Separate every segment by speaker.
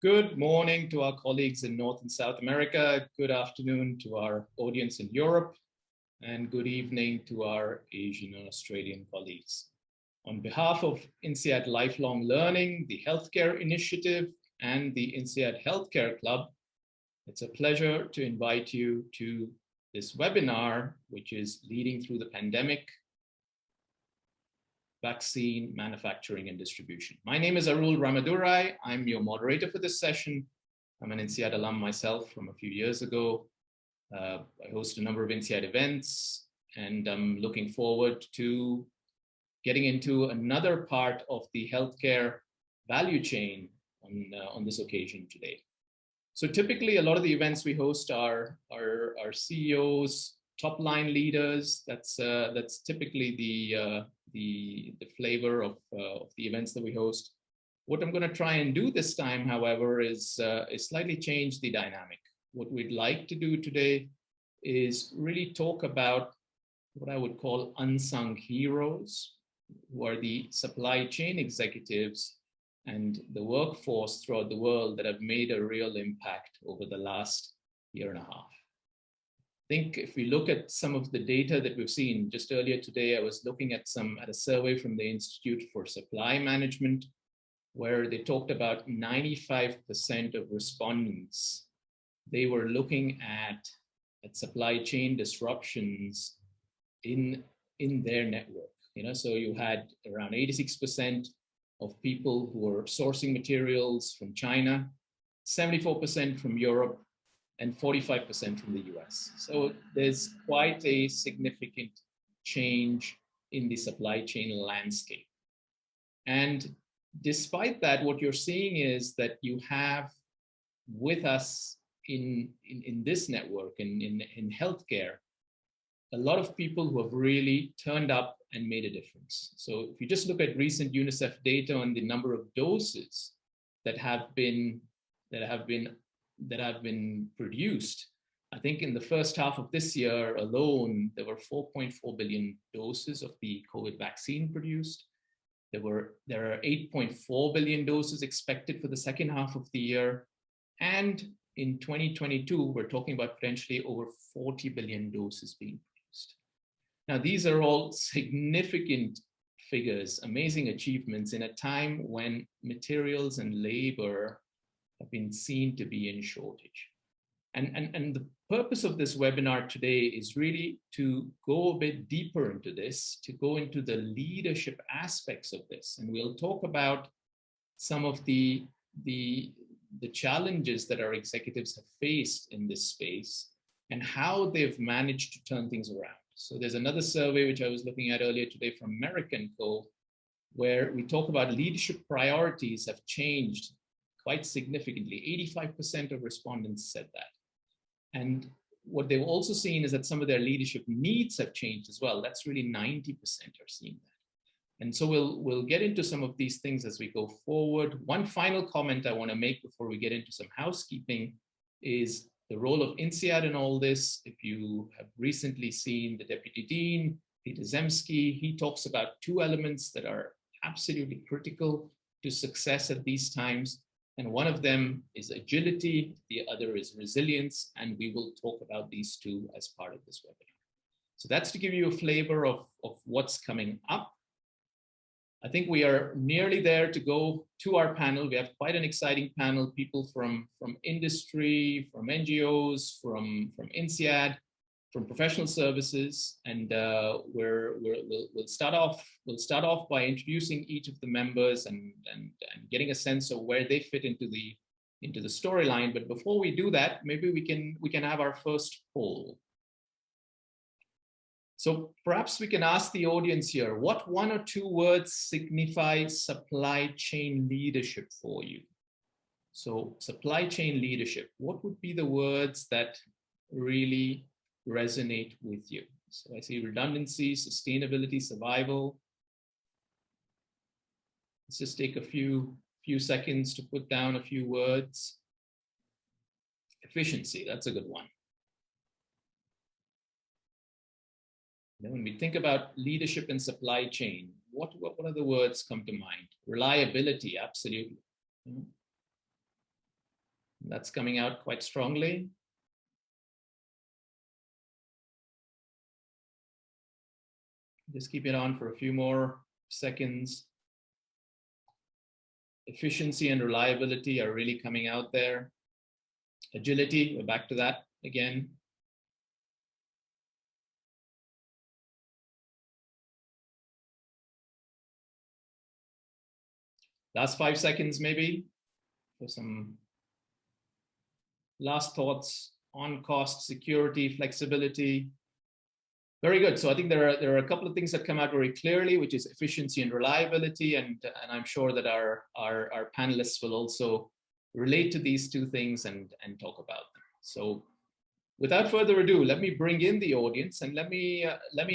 Speaker 1: Good morning to our colleagues in North and South America. Good afternoon to our audience in Europe. And good evening to our Asian and Australian colleagues. On behalf of INSEAD Lifelong Learning, the Healthcare Initiative, and the INSEAD Healthcare Club, it's a pleasure to invite you to this webinar, which is Leading Through the Pandemic, Vaccine Manufacturing and Distribution. My name is Arul Ramadurai. I'm your moderator for this session. I'm an INSEAD alum myself from a few years ago. I host a number of INSEAD events, and I'm looking forward to getting into another part of the healthcare value chain on this occasion today. So typically, a lot of the events we host are CEOs, top line leaders. That's typically the flavor of the events that we host. What I'm going to try and do this time, however, is slightly change the dynamic. What we'd like to do today is really talk about what I would call unsung heroes, who are the supply chain executives and the workforce throughout the world that have made a real impact over the last year and a half. I think if we look at some of the data that we've seen, just earlier today, I was looking at a survey from the Institute for Supply Management, where they talked about 95% of respondents. They were looking at supply chain disruptions in their network. So you had around 86% of people who were sourcing materials from China, 74% from Europe, and 45% from the US. So there's quite a significant change in the supply chain landscape. And despite that, what you're seeing is that you have with us in this network, in healthcare, a lot of people who have really turned up and made a difference. So if you just look at recent UNICEF data on the number of doses that have been produced, I think in the first half of this year alone, there were 4.4 billion doses of the COVID vaccine produced. There are 8.4 billion doses expected for the second half of the year. And in 2022, we're talking about potentially over 40 billion doses being produced. Now, these are all significant figures, amazing achievements in a time when materials and labor have been seen to be in shortage. And the purpose of this webinar today is really to go a bit deeper into this, to go into the leadership aspects of this. And we'll talk about some of the challenges that our executives have faced in this space and how they've managed to turn things around. So there's another survey which I was looking at earlier today from Merrick & Co., where we talk about leadership priorities have changed quite significantly. 85% of respondents said that. And what they've also seen is that some of their leadership needs have changed as well. That's really 90% are seeing that. And so we'll get into some of these things as we go forward. One final comment I want to make before we get into some housekeeping is the role of INSEAD in all this. If you have recently seen the Deputy Dean, Peter Zemsky, he talks about two elements that are absolutely critical to success at these times. And one of them is agility, the other is resilience, and we will talk about these two as part of this webinar. So that's to give you a flavor of what's coming up. I think we are nearly there to go to our panel. We have quite an exciting panel, people from industry, from NGOs, from INSEAD, from professional services, and we'll start off by introducing each of the members and getting a sense of where they fit into the storyline. But before we do that, maybe we can have our first poll. So perhaps we can ask the audience here, what one or two words signify supply chain leadership for you? So supply chain leadership, what would be the words that really resonate with you? So I see redundancy, sustainability, survival. Let's just take a few seconds to put down a few words. Efficiency, that's a good one. Then when we think about leadership and supply chain, what other words come to mind? Reliability, absolutely. That's coming out quite strongly. Just keep it on for a few more seconds. Efficiency and reliability are really coming out there. Agility, we're back to that again. Last 5 seconds maybe for some last thoughts on cost, security, flexibility. Very good. So I think there are a couple of things that come out very clearly, which is efficiency and reliability, and I'm sure that our panelists will also relate to these two things and talk about them. So without further ado, let me bring in the audience and let me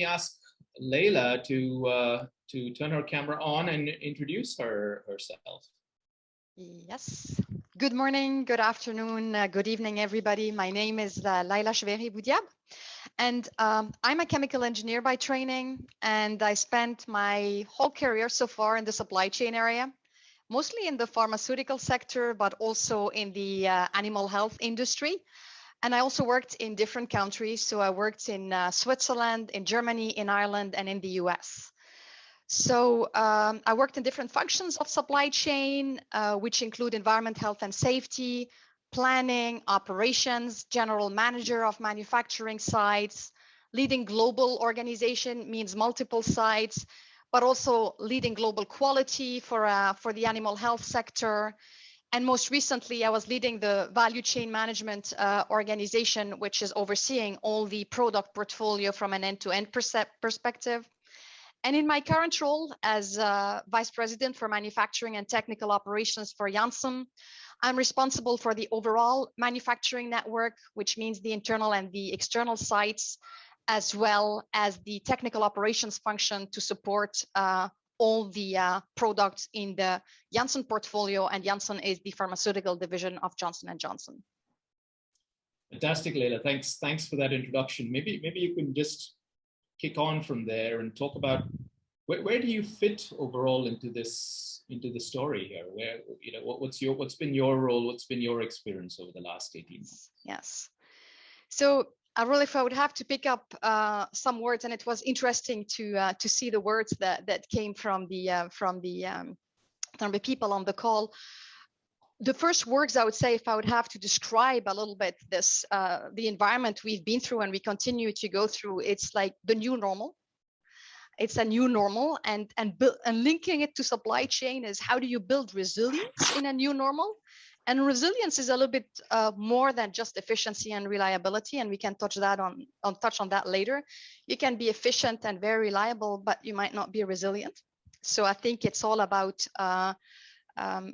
Speaker 1: ask Laila to turn her camera on and introduce herself.
Speaker 2: Yes. Good morning, good afternoon, good evening, everybody. My name is Laila Schwab, and I'm a chemical engineer by training, and I spent my whole career so far in the supply chain area, mostly in the pharmaceutical sector, but also in the animal health industry. And I also worked in different countries. So I worked in Switzerland, in Germany, in Ireland, and in the US. So I worked in different functions of supply chain, which include environment, health, and safety, planning, operations, general manager of manufacturing sites, leading global organization means multiple sites, but also leading global quality for the animal health sector. And most recently, I was leading the value chain management organization, which is overseeing all the product portfolio from an end-to-end perspective. And in my current role as Vice President for Manufacturing and Technical Operations for Janssen, I'm responsible for the overall manufacturing network, which means the internal and the external sites, as well as the technical operations function to support all the products in the Janssen portfolio. And Janssen is the pharmaceutical division of Johnson & Johnson.
Speaker 1: Fantastic, Laila. Thanks for that introduction. Maybe you can just kick on from there and talk about where do you fit overall into the story here? Where, you know, what's been your role? What's been your experience over the last 18 months?
Speaker 2: Yes. So if I would have to pick up some words, and it was interesting to see the words that came from the people on the call. The first words I would say, if I would have to describe a little bit this, the environment we've been through and we continue to go through, it's like the new normal. It's a new normal, and linking it to supply chain is how do you build resilience in a new normal? And resilience is a little bit more than just efficiency and reliability, and we can touch on that later. You can be efficient and very reliable, but you might not be resilient. So I think it's all about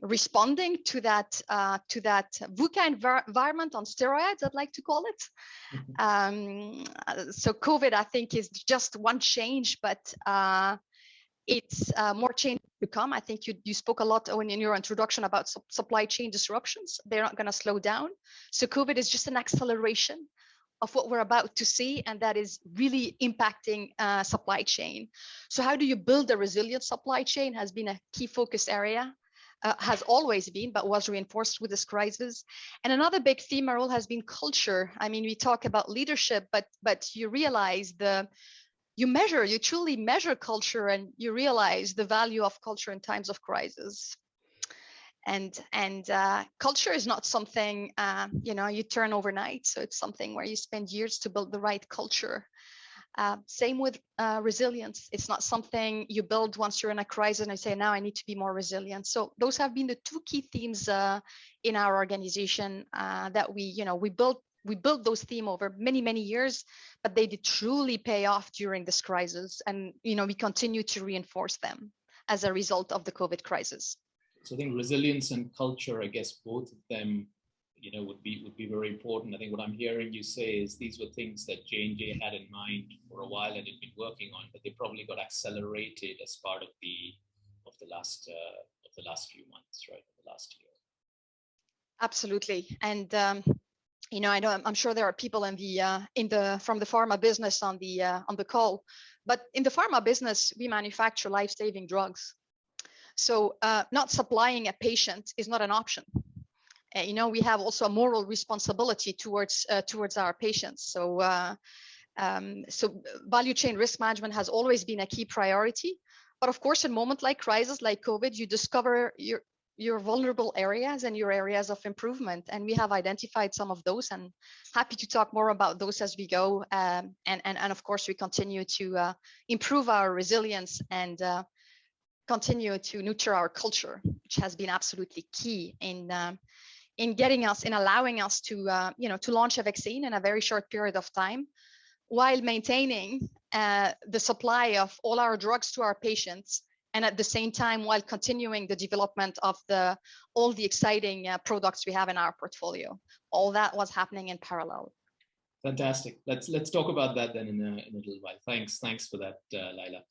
Speaker 2: responding to that VUCA environment on steroids, I'd like to call it. So COVID, I think, is just one change, but it's more change to come. I think you spoke a lot in your introduction about supply chain disruptions. They're not going to slow down. So COVID is just an acceleration of what we're about to see, and that is really impacting supply chain. So how do you build a resilient supply chain has been a key focus area. Has always been, but was reinforced with this crisis. And another big theme, Arul, has been culture. I mean, we talk about leadership, but you realize you truly measure culture, and you realize the value of culture in times of crisis. And culture is not something you turn overnight. So it's something where you spend years to build the right culture. Same with resilience. It's not something you build once you're in a crisis and I say, now I need to be more resilient. So those have been the two key themes in our organization that we built those themes over many, many years, but they did truly pay off during this crisis. And, we continue to reinforce them as a result of the COVID crisis.
Speaker 1: So I think resilience and culture, I guess both of them would be very important. I think what I'm hearing you say is these were things that J&J had in mind for a while and had been working on, but they probably got accelerated as part of the last few months, right? The last year.
Speaker 2: Absolutely, and I'm sure there are people from the pharma business on the call, but in the pharma business we manufacture life-saving drugs. So not supplying a patient is not an option. you know, we have also a moral responsibility towards our patients. So so value chain risk management has always been a key priority. But of course, in moments like crisis, like COVID, you discover your vulnerable areas and your areas of improvement. And we have identified some of those, and happy to talk more about those as we go. And of course, we continue to improve our resilience and continue to nurture our culture, which has been absolutely key in getting us, in allowing us to, you know, to launch a vaccine in a very short period of time, while maintaining the supply of all our drugs to our patients, and at the same time while continuing the development of all the exciting products we have in our portfolio. All that was happening in parallel.
Speaker 1: Fantastic. Let's talk about that then in a little while. Thanks for that, Laila.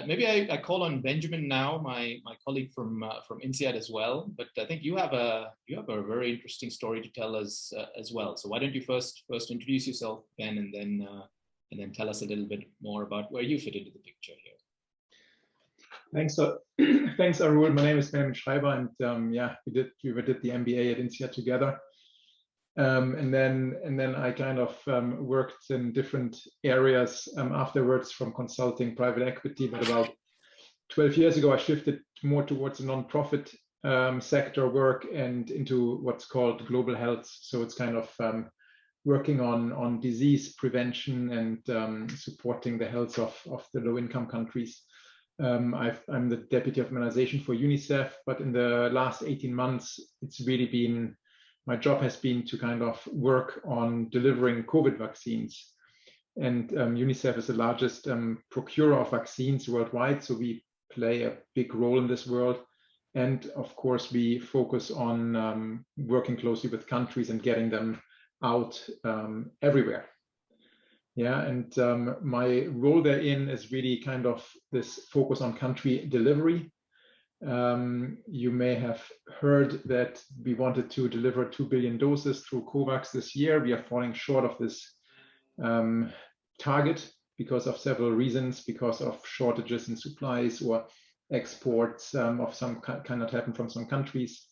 Speaker 1: Maybe I call on Benjamin now, my colleague from INSEAD as well. But I think you have a very interesting story to tell us as well. So why don't you first introduce yourself, Ben, and then tell us a little bit more about where you fit into the picture here.
Speaker 3: Thanks, Arul. My name is Benjamin Schreiber, and yeah, we did the MBA at INSEAD together. And then I kind of worked in different areas afterwards, from consulting, private equity. But about 12 years ago, I shifted more towards a nonprofit sector work and into what's called global health. So it's kind of working on disease prevention and supporting the health of the low-income countries. I'm the deputy of immunization for UNICEF, but in the last 18 months, it's really been, my job has been to kind of work on delivering COVID vaccines. And UNICEF is the largest procurer of vaccines worldwide, so we play a big role in this world. And of course, we focus on working closely with countries and getting them out everywhere. Yeah, and my role therein is really kind of this focus on country delivery. You may have heard that we wanted to deliver 2 billion doses through COVAX this year. We are falling short of this target because of several reasons, because of shortages in supplies or exports of some cannot happen from some countries.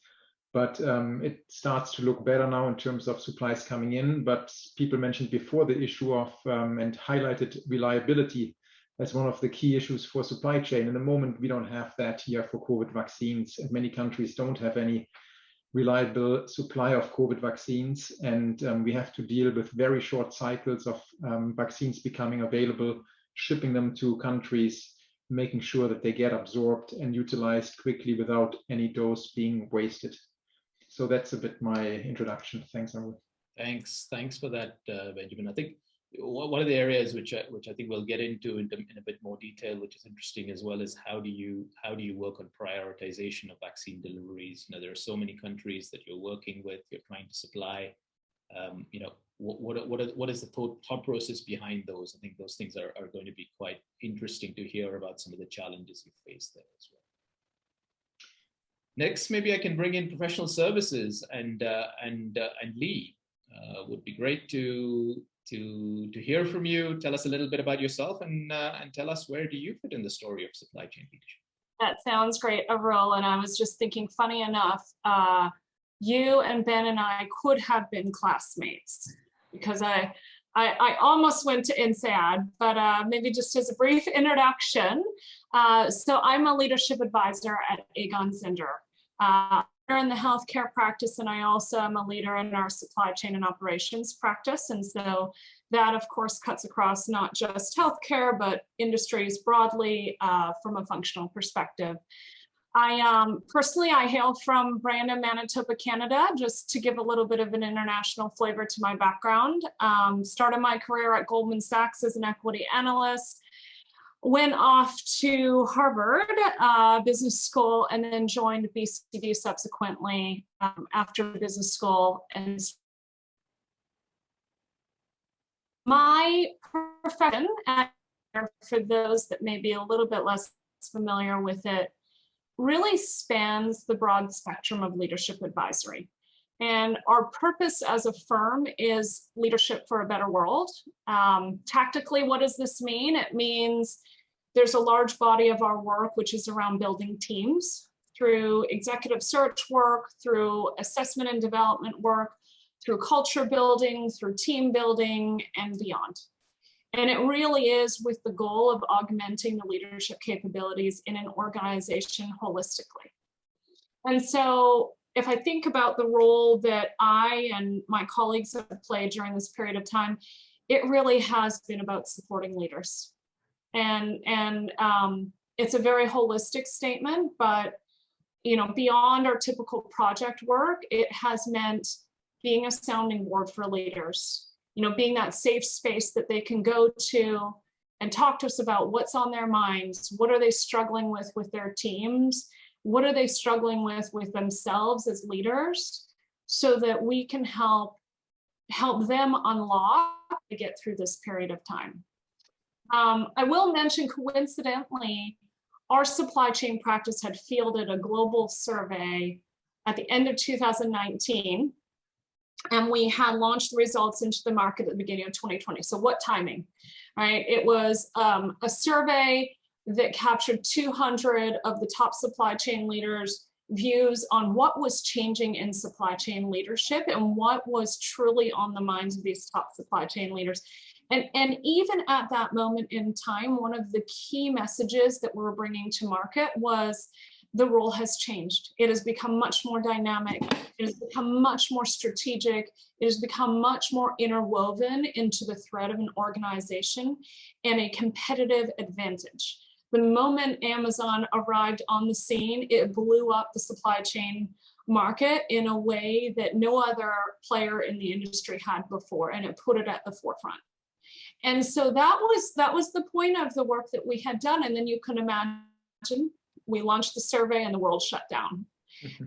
Speaker 3: But it starts to look better now in terms of supplies coming in. But people mentioned before the issue of and highlighted reliability as one of the key issues for supply chain. In the moment, we don't have that here for COVID vaccines, and many countries don't have any reliable supply of COVID vaccines. And we have to deal with very short cycles of vaccines becoming available, shipping them to countries, making sure that they get absorbed and utilized quickly without any dose being wasted. So that's a bit my introduction. Thanks, Arul.
Speaker 1: Thanks for that, Benjamin. I think one of the areas which I think we'll get into in a bit more detail, which is interesting as well, is how do you work on prioritization of vaccine deliveries? You know, there are so many countries that you're working with, you're trying to supply. You know, what is the thought process behind those? I think those things are going to be quite interesting to hear about some of the challenges you face there as well. Next, maybe I can bring in professional services and Lee. Would be great to hear from you. Tell us a little bit about yourself and tell us, where do you fit in the story of supply chain leadership?
Speaker 4: That sounds great, Arul. And I was just thinking, funny enough, you and Ben and I could have been classmates, because I almost went to INSEAD, but maybe just as a brief introduction. So I'm a leadership advisor at Egon Zehnder. In the healthcare practice, and I also am a leader in our supply chain and operations practice. And so that, of course, cuts across not just healthcare, but industries broadly from a functional perspective. Personally, I hail from Brandon, Manitoba, Canada, just to give a little bit of an international flavor to my background. Started my career at Goldman Sachs as an equity analyst, went off to Harvard Business School, and then joined BCD subsequently after business school. And my profession, for those that may be a little bit less familiar with it, really spans the broad spectrum of leadership advisory. And our purpose as a firm is leadership for a better world. Tactically, what does this mean? It means there's a large body of our work which is around building teams. through executive search work, through assessment and development work, through culture building, through team building, and beyond. And it really is with the goal of augmenting the leadership capabilities in an organization holistically. And so if I think about the role that I and my colleagues have played during this period of time, it really has been about supporting leaders. And it's a very holistic statement, but beyond our typical project work, it has meant being a sounding board for leaders, being that safe space that they can go to and talk to us about what's on their minds, what are they struggling with their teams, what are they struggling with themselves as leaders, so that we can help them unlock to get through this period of time. I will mention, coincidentally, our supply chain practice had fielded a global survey at the end of 2019, and we had launched the results into the market at the beginning of 2020. So what timing, right? It was a survey that captured 200 of the top supply chain leaders' views on what was changing in supply chain leadership and what was truly on the minds of these top supply chain leaders. And even at that moment in time, one of the key messages that we're bringing to market was the role has changed. It has become much more dynamic. It has become much more strategic. It has become much more interwoven into the thread of an organization and a competitive advantage. The moment Amazon arrived on the scene, it blew up the supply chain market in a way that no other player in the industry had before, and it put it at the forefront. And so that was the point of the work that we had done. And then you can imagine we launched the survey and the world shut down.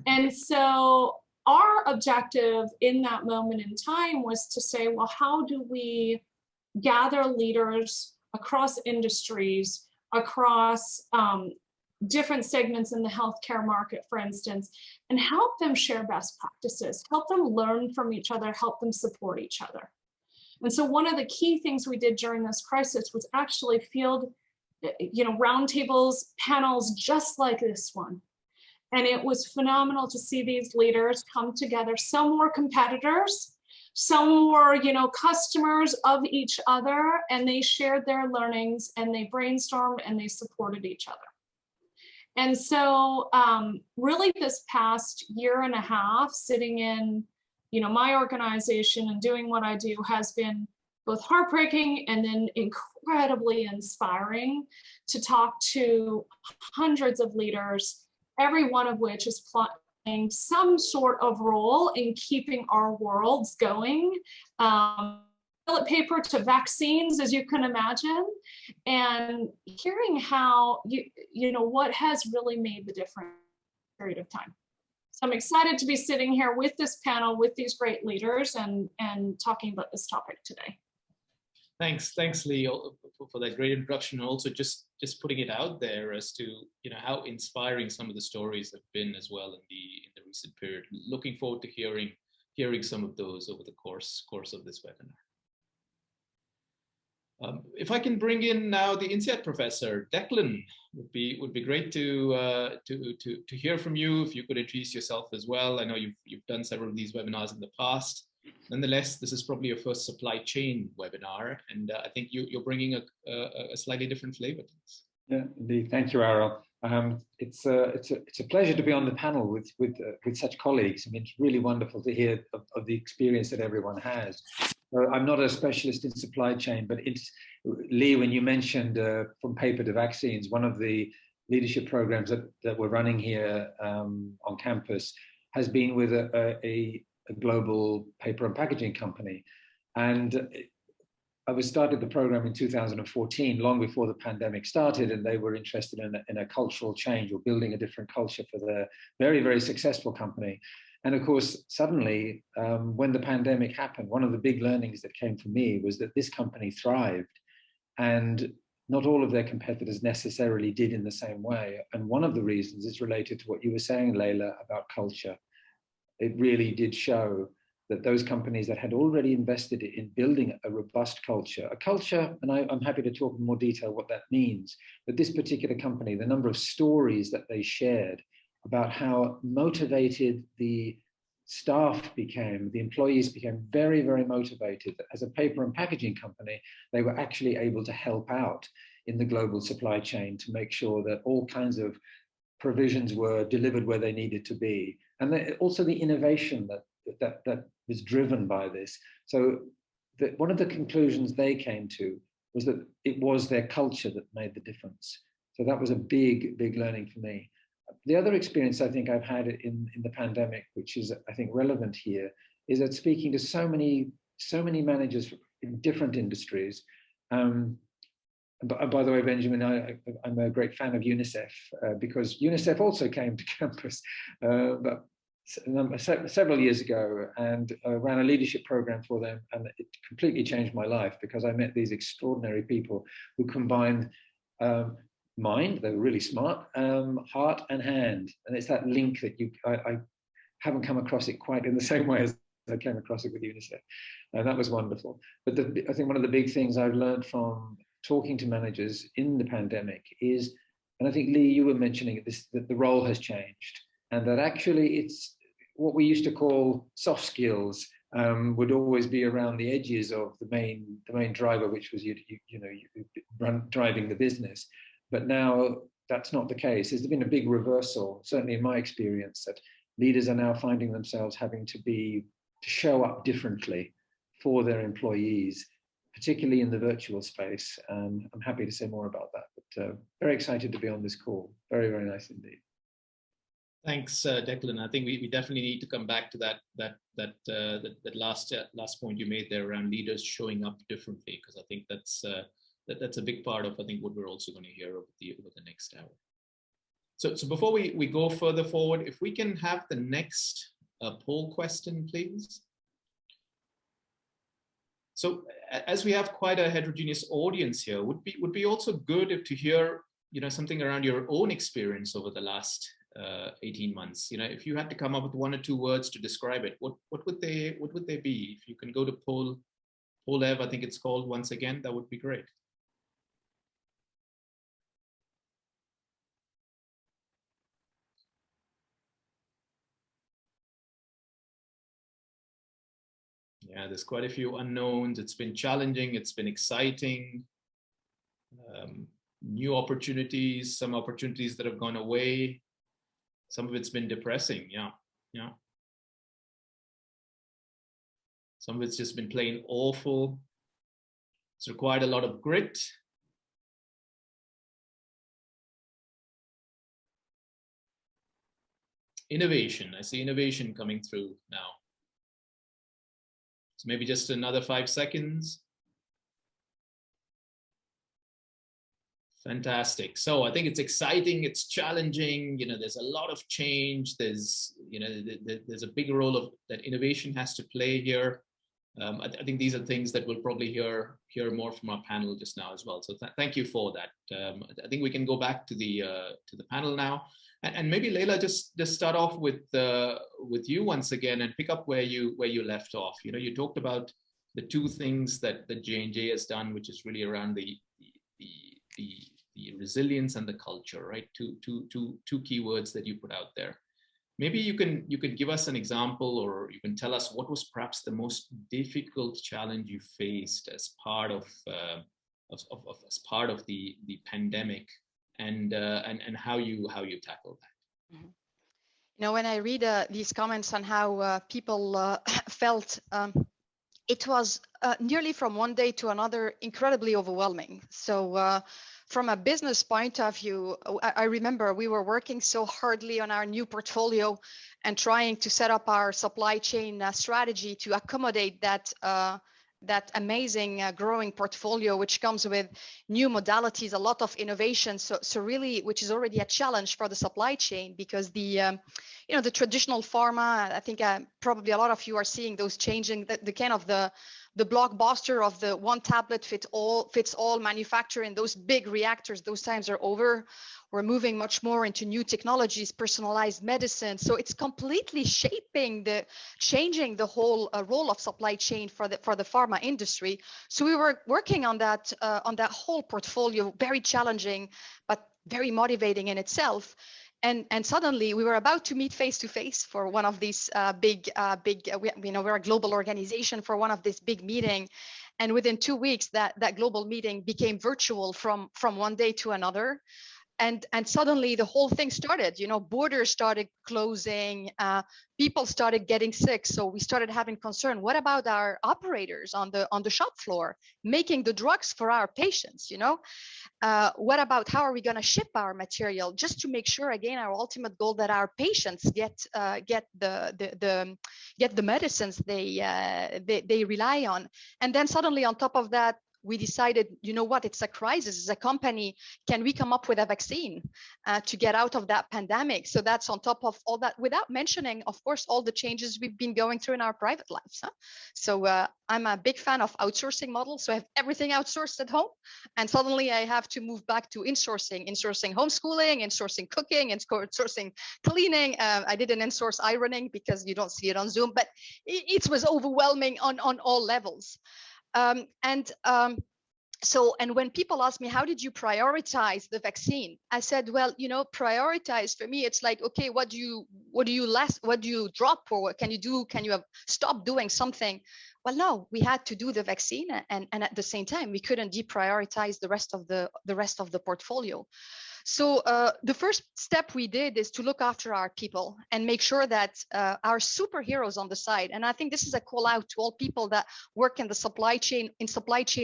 Speaker 4: And so our objective in that moment in time was to say, well, how do we gather leaders across industries, across different segments in the healthcare market, for instance, and help them share best practices, help them learn from each other, help them support each other. And so one of the key things we did during this crisis was actually field, roundtables, panels just like this one. And it was phenomenal to see these leaders come together. Some were competitors, some were, customers of each other, and they shared their learnings and they brainstormed and they supported each other. And so really this past year and a half sitting in my organization and doing what I do has been both heartbreaking and then incredibly inspiring to talk to hundreds of leaders, every one of which is playing some sort of role in keeping our worlds going. Toilet paper to vaccines, as you can imagine, and hearing how what has really made the difference in a period of time. So I'm excited to be sitting here with this panel, with these great leaders, and talking about this topic today.
Speaker 1: Thanks, Lee, for that great introduction, and also just putting it out there as to how inspiring some of the stories have been as well in the recent period. Looking forward to hearing some of those over the course of this webinar. If I can bring in now the INSEAD professor, Declan, would be great to hear from you. If you could introduce yourself as well. I know you've done several of these webinars in the past. Nonetheless, this is probably your first supply chain webinar, and I think you're bringing a slightly different flavor to this.
Speaker 5: Yeah, indeed. Thank you, Arul. It's a pleasure to be on the panel with such colleagues. I mean, it's really wonderful to hear of the experience that everyone has. I'm not a specialist in supply chain, but Lee, when you mentioned from paper to vaccines, one of the leadership programs that we're running here on campus has been with a global paper and packaging company. And I started the program in 2014, long before the pandemic started, and they were interested in a cultural change or building a different culture for the very, very successful company. And of course, suddenly, when the pandemic happened, one of the big learnings that came for me was that this company thrived, and not all of their competitors necessarily did in the same way. And one of the reasons is related to what you were saying, Laila, about culture. It really did show that those companies that had already invested in building a robust culture, and I'm happy to talk in more detail what that means, but this particular company, the number of stories that they shared about how motivated the staff became, the employees became very, very motivated. As a paper and packaging company, they were actually able to help out in the global supply chain to make sure that all kinds of provisions were delivered where they needed to be. And also the innovation that was driven by this. So one of the conclusions they came to was that it was their culture that made the difference. So that was a big, big learning for me. The other experience I think I've had in the pandemic, which is I think relevant here, is that speaking to so many managers in different industries. By the way, Benjamin, I'm a great fan of UNICEF because UNICEF also came to campus but several years ago and ran a leadership program for them, and it completely changed my life because I met these extraordinary people who combined mind, they were really smart, heart and hand, and it's that link that I haven't come across it quite in the same way as I came across it with UNICEF, and that was wonderful. But I think one of the big things I've learned from talking to managers in the pandemic is, and I think Lee, you were mentioning this, that the role has changed, and that actually it's what we used to call soft skills would always be around the edges of the main driver, which was driving the business. But now that's not the case. There's been a big reversal, certainly in my experience, that leaders are now finding themselves having to show up differently for their employees, particularly in the virtual space. I'm happy to say more about that, but very excited to be on this call. Very, very nice indeed.
Speaker 1: Thanks, Declan. I think we definitely need to come back to that last point you made there around leaders showing up differently, because I think that's a big part of, I think, what we're also going to hear over the next hour. So before we go further forward, if we can have the next poll question, please. So as we have quite a heterogeneous audience here, would be also good to hear something around your own experience over the last 18 months. If you had to come up with 1 or 2 words to describe it, what would they be? If you can go to poll Ev, I think it's called, once again, that would be great. Yeah, there's quite a few unknowns. It's been challenging. It's been exciting. New opportunities, some opportunities that have gone away. Some of it's been depressing. Yeah. Some of it's just been plain awful. It's required a lot of grit. Innovation. I see innovation coming through now. So maybe just another 5 seconds. Fantastic. So I think it's exciting, it's challenging, there's a lot of change. There's a big role that innovation has to play here. I think these are things that we'll probably hear more from our panel just now as well. So thank you for that. I think we can go back to the panel now. And maybe Laila, just start off with you once again and pick up where you left off. You talked about the 2 things that J&J has done, which is really around the resilience and the culture, right? Two keywords that you put out there. Maybe you can give us an example, or you can tell us what was perhaps the most difficult challenge you faced as part of the pandemic. And how you tackled that.
Speaker 2: Mm-hmm. When I read these comments on how people felt, it was nearly from one day to another incredibly overwhelming. So from a business point of view, I remember we were working so hardly on our new portfolio and trying to set up our supply chain strategy to accommodate that amazing growing portfolio, which comes with new modalities, a lot of innovation. So really, which is already a challenge for the supply chain, because the traditional pharma, I think probably a lot of you are seeing those changing, the kind of the blockbuster of the one tablet fits all manufacturing, those big reactors, those times are over. We're moving much more into new technologies, personalized medicine. So it's completely changing the whole role of supply chain for the pharma industry. So we were working on that whole portfolio, very challenging, but very motivating in itself. And suddenly we were about to meet face to face for one of these we're a global organization, for one of this big meeting. And within 2 weeks, that global meeting became virtual from one day to another. And suddenly the whole thing started, borders started closing, people started getting sick. So we started having concern. What about our operators on the shop floor making the drugs for our patients? What about how are we going to ship our material, just to make sure, again, our ultimate goal, that our patients get the medicines they rely on. And then suddenly on top of that, we decided, it's a crisis. As a company, can we come up with a vaccine to get out of that pandemic? So that's on top of all that, without mentioning, of course, all the changes we've been going through in our private lives. So I'm a big fan of outsourcing models. So I have everything outsourced at home. And suddenly I have to move back to insourcing homeschooling, insourcing cooking, insourcing cleaning. I did an insource ironing because you don't see it on Zoom, but it was overwhelming on all levels. And when people ask me, how did you prioritize the vaccine? I said, well, prioritize for me, it's like, okay, what do you drop, or what can you do? Can you stop doing something? Well, no, we had to do the vaccine, and at the same time, we couldn't deprioritize the rest of the portfolio. So the first step we did is to look after our people and make sure that our superheroes on the side, and I think this is a call out to all people that work in the supply chain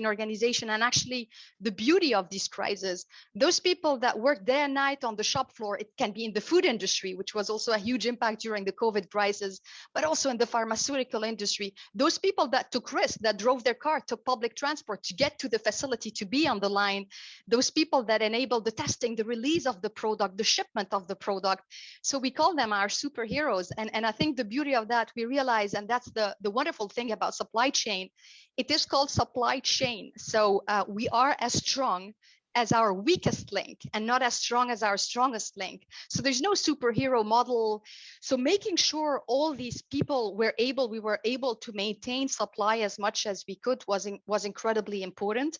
Speaker 2: organization, and actually the beauty of these crises, those people that work day and night on the shop floor, it can be in the food industry, which was also a huge impact during the COVID crisis, but also in the pharmaceutical industry, those people that took risks, that drove their car, took public transport to get to the facility, to be on the line, those people that enabled the testing, the release of the product, the shipment of the product. So we call them our superheroes. And I think the beauty of that, we realize, and that's the wonderful thing about supply chain, it is called supply chain. So we are as strong as our weakest link and not as strong as our strongest link. So there's no superhero model. So making sure all these people we were able to maintain supply as much as we could was incredibly important.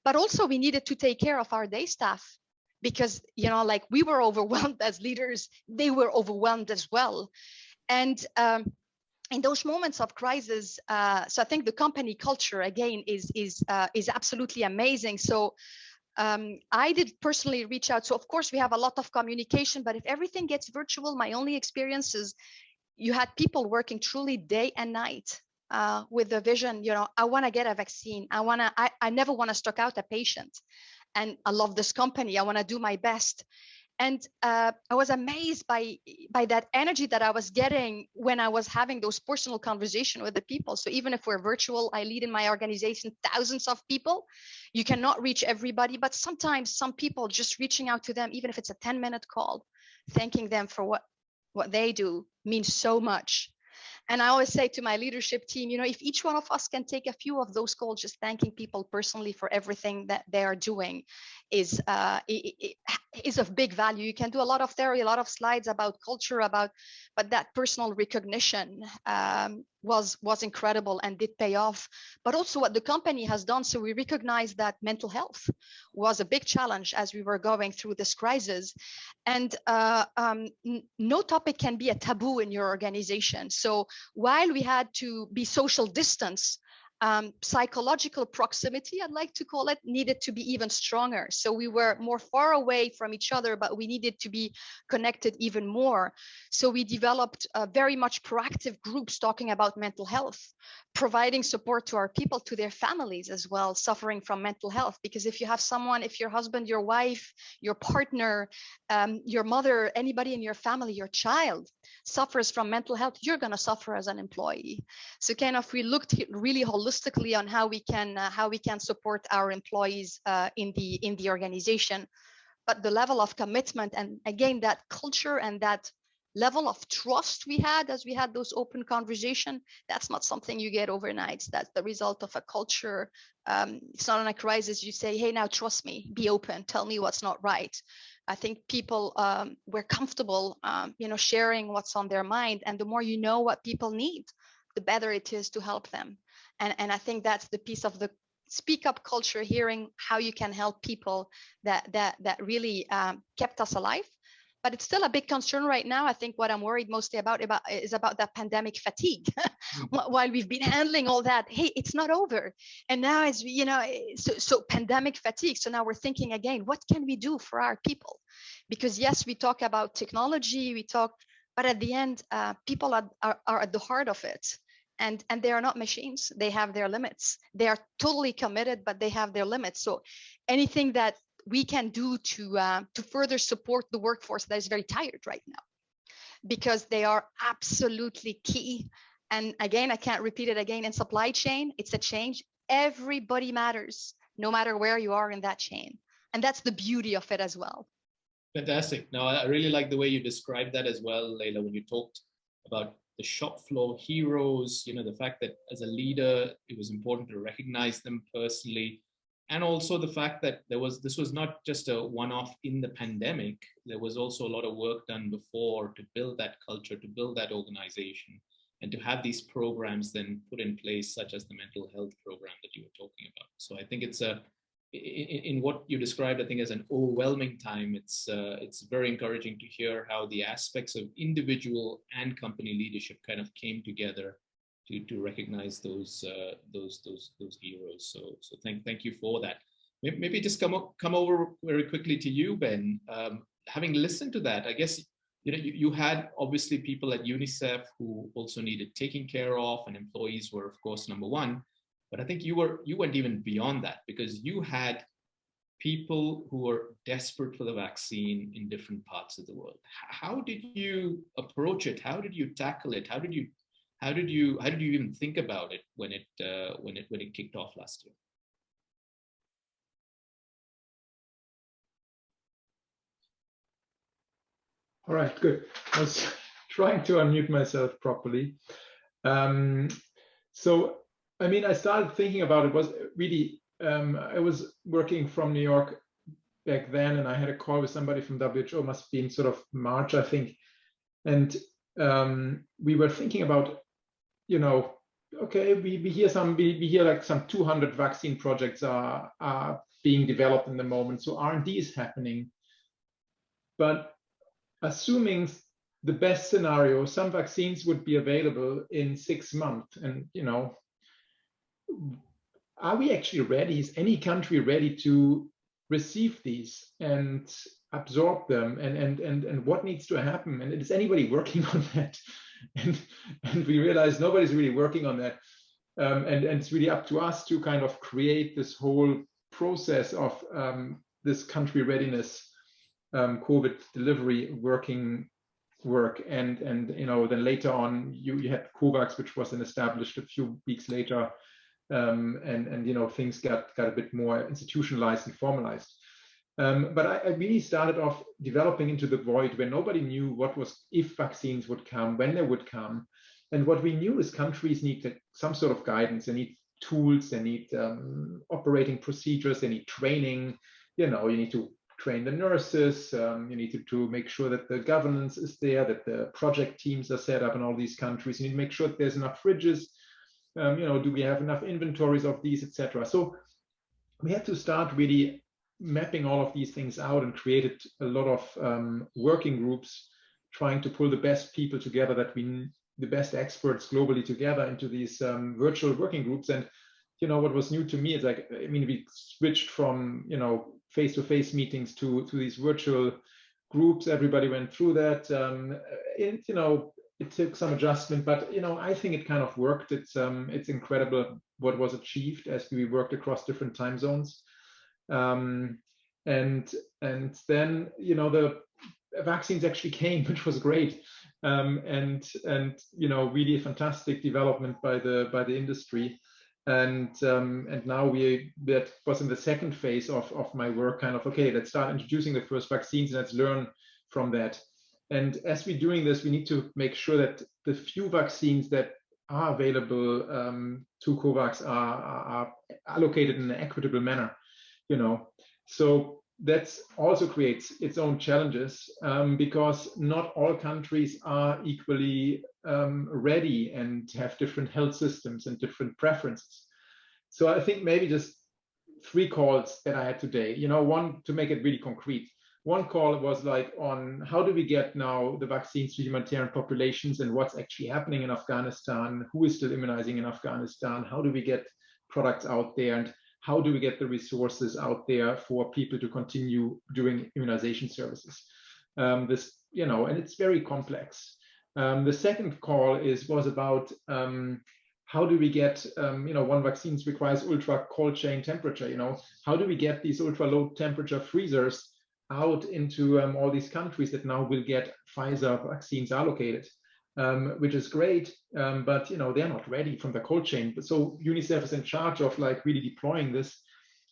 Speaker 2: But also we needed to take care of our day staff, because we were overwhelmed as leaders, they were overwhelmed as well. And in those moments of crisis, so I think the company culture again is absolutely amazing. So I did personally reach out. So of course we have a lot of communication, but if everything gets virtual, my only experience is you had people working truly day and night with the vision, I want to get a vaccine. I never want to stock out a patient. And I love this company. I want to do my best. And I was amazed by that energy that I was getting when I was having those personal conversations with the people. So even if we're virtual, I lead in my organization thousands of people. You cannot reach everybody, but sometimes some people, just reaching out to them, even if it's a 10-minute call, thanking them for what they do, means so much. And I always say to my leadership team, if each one of us can take a few of those calls, just thanking people personally for everything that they are doing, is of big value. You can do a lot of theory, a lot of slides about culture, but that personal recognition was incredible and did pay off. But also what the company has done, so we recognize that mental health was a big challenge as we were going through this crisis. And no topic can be a taboo in your organization. So while we had to be social distance, psychological proximity, I'd like to call it, needed to be even stronger. So we were more far away from each other, but we needed to be connected even more. So we developed very much proactive groups talking about mental health, providing support to our people, to their families as well, suffering from mental health. Because if you have someone, if your husband, your wife, your partner, your mother, anybody in your family, your child suffers from mental health, you're going to suffer as an employee. So kind of we looked really holistically on how we can support our employees in the organization. But the level of commitment, and again, that culture and that level of trust we had as we had those open conversations, that's not something you get overnight. That's the result of a culture. It's not in a crisis you say, hey, now trust me, be open, tell me what's not right. I think people were comfortable, sharing what's on their mind. And the more you know what people need, the better it is to help them. And I think that's the piece of the speak up culture, hearing how you can help people that really kept us alive. but it's still a big concern right now. I think what I'm worried mostly about is about that pandemic fatigue. While we've been handling all that, hey, it's not over. And now it's, you know, so pandemic fatigue. So now we're thinking again, what can we do for our people? Because yes, we talk about technology, but at the end, people are at the heart of it. And they are not machines. They have their limits. They are totally committed, but they have their limits. So anything that we can do to further support the workforce that is very tired right now, because they are absolutely key. And again, I can't repeat it again, in supply chain, it's a change. Everybody matters, no matter where you are in that chain. And that's the beauty of it as well.
Speaker 1: Fantastic. No, I really like the way you described that as well, Laila, when you talked about the shop floor heroes, you know, the fact that as a leader, it was important to recognize them personally. And also the fact that this was not just a one-off in the pandemic. There was also a lot of work done before to build that culture, to build that organization, and to have these programs then put in place, such as the mental health program that you were talking about. So I think it's in what you described, I think, as an overwhelming time, it's very encouraging to hear how the aspects of individual and company leadership kind of came together to recognize those heroes. So thank you for that. Maybe just come over very quickly to you, Ben. Having listened to that, I guess you had obviously people at UNICEF who also needed taking care of, and employees were of course number one. But I think you went even beyond that, because you had people who were desperate for the vaccine in different parts of the world. How did you approach it? How did you tackle it? How did you even think about it when it kicked off last year?
Speaker 3: All right, good. I was trying to unmute myself properly. So, I mean, I started thinking about it was really, I was working from New York back then, and I had a call with somebody from WHO, must be in sort of March, I think. And we were thinking about, you know, okay, we hear like some 200 vaccine projects are being developed in the moment. So R&D is happening. But assuming the best scenario, some vaccines would be available in 6 months. And, you know, are we actually ready? Is any country ready to receive these and absorb them? And what needs to happen? And is anybody working on that? And we realized nobody's really working on that. And it's really up to us to kind of create this whole process of this country readiness, COVID delivery work. And you know, then later on, you had COVAX, which was then established a few weeks later. And you know, things got a bit more institutionalized and formalized. But I really started off developing into the void where nobody knew if vaccines would come, when they would come. And what we knew is countries need some sort of guidance. They need tools, they need operating procedures, they need training. You know, you need to train the nurses, you need to make sure that the governance is there, that the project teams are set up in all these countries. You need to make sure that there's enough fridges. You know, do we have enough inventories of these, etc. So we had to start really mapping all of these things out, and created a lot of working groups, trying to pull the best people together, the best experts globally together into these virtual working groups. And you know, what was new to me is, like, I mean, we switched from, you know, face-to-face meetings to these virtual groups. Everybody went through that. And you know, it took some adjustment, but you know, I think it kind of worked. It's incredible what was achieved as we worked across different time zones. And then, you know, the vaccines actually came, which was great. And you know, really a fantastic development by the industry. And now that was in the second phase of my work, kind of, okay, let's start introducing the first vaccines, and let's learn from that. And as we're doing this, we need to make sure that the few vaccines that are available to COVAX are allocated in an equitable manner, you know. So that also creates its own challenges, because not all countries are equally ready and have different health systems and different preferences. So I think maybe just 3 calls that I had today, you know, one, to make it really concrete. one call was like on how do we get now the vaccines to humanitarian populations and what's actually happening in Afghanistan, who is still immunizing in Afghanistan, how do we get products out there, and how do we get the resources out there for people to continue doing immunization services. This, you know, and it's very complex. The second call was about how do we get, you know, one vaccine requires ultra cold chain temperature, you know, how do we get these ultra low temperature freezers out into all these countries that now will get Pfizer vaccines allocated, which is great, but, you know, they're not ready from the cold chain. So UNICEF is in charge of like really deploying this.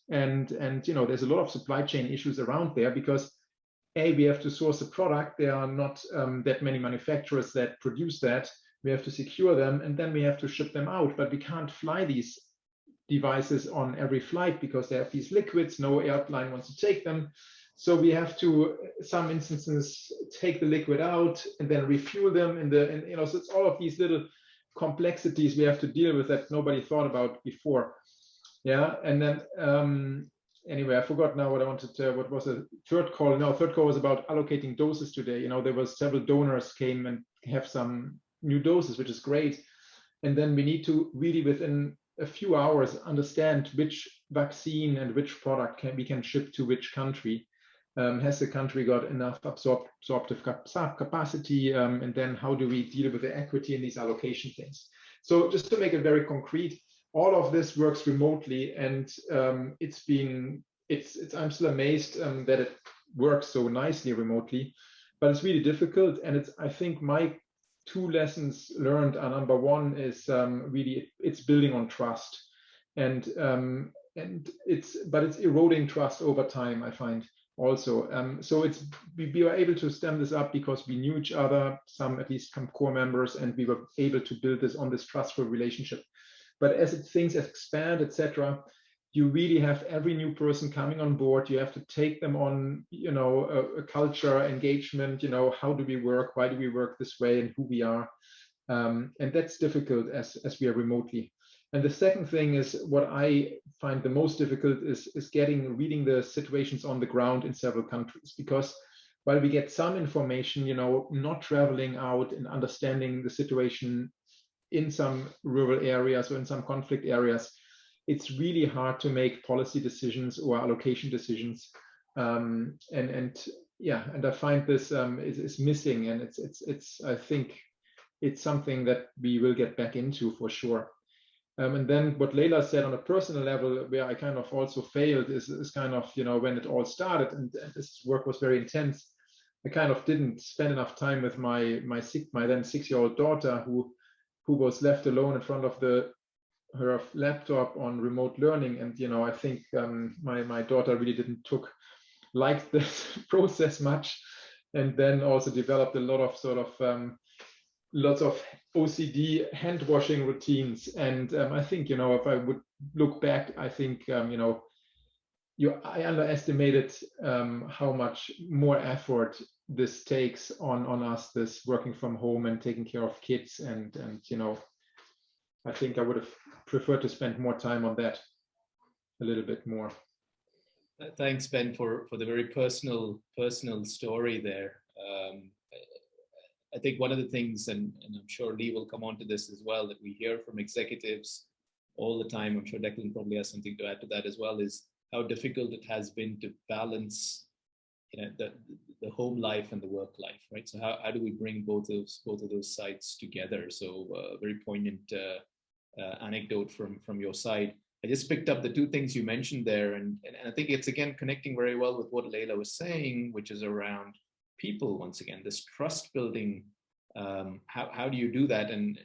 Speaker 3: And you know, there's a lot of supply chain issues around there because we have to source a product. There are not that many manufacturers that produce that. We have to secure them, and then we have to ship them out. But we can't fly these devices on every flight because they have these liquids. No airline wants to take them. So we have to, some instances, take the liquid out and then refuel them. And you know, so it's all of these little complexities we have to deal with that nobody thought about before. Yeah, and then anyway, I forgot now what I wanted to, what was a third call? No, third call was about allocating doses today. You know, there was several donors came and have some new doses, which is great. And then we need to really within a few hours understand which vaccine and which product we can ship to which country. Has the country got enough absorptive capacity? And then how do we deal with the equity in these allocation things? So just to make it very concrete, all of this works remotely, and I'm still amazed that it works so nicely remotely, but it's really difficult. And I think my two lessons learned are, number one is really it's building on trust, and it's eroding trust over time, I find also. So we were able to stem this up because we knew each other, at least some core members, and we were able to build this on this trustful relationship. But as things expand, etc., you really have every new person coming on board. You have to take them on, you know, a culture engagement. You know, how do we work? Why do we work this way? And who we are. And that's difficult as we are remotely. And the second thing is what I find the most difficult is reading the situations on the ground in several countries, because while we get some information, you know, not traveling out and understanding the situation in some rural areas or in some conflict areas, it's really hard to make policy decisions or allocation decisions. And I find this is missing, and it's I think it's something that we will get back into for sure. And then what Laila said on a personal level, where I kind of also failed, is kind of, you know, when it all started and this work was very intense, I kind of didn't spend enough time with my then 6-year-old daughter who was left alone in front of her laptop on remote learning. And, you know, I think my daughter really didn't like this process much, and then also developed a lot of lots of OCD hand washing routines. And I think, you know, if I would look back, I think, you know, I underestimated how much more effort this takes on us, this working from home and taking care of kids. And you know, I think I would have preferred to spend more time on that, a little bit more.
Speaker 1: Thanks, Ben, for the very personal story there. I think one of the things, and I'm sure Lee will come on to this as well, that we hear from executives all the time, I'm sure Declan probably has something to add to that as well, is how difficult it has been to balance, you know, the home life and the work life, right? So how do we bring both of those sides together? So very poignant anecdote from your side. I just picked up the two things you mentioned there, and I think it's again connecting very well with what Laila was saying, which is around people. Once again, this trust building. How do you do that? And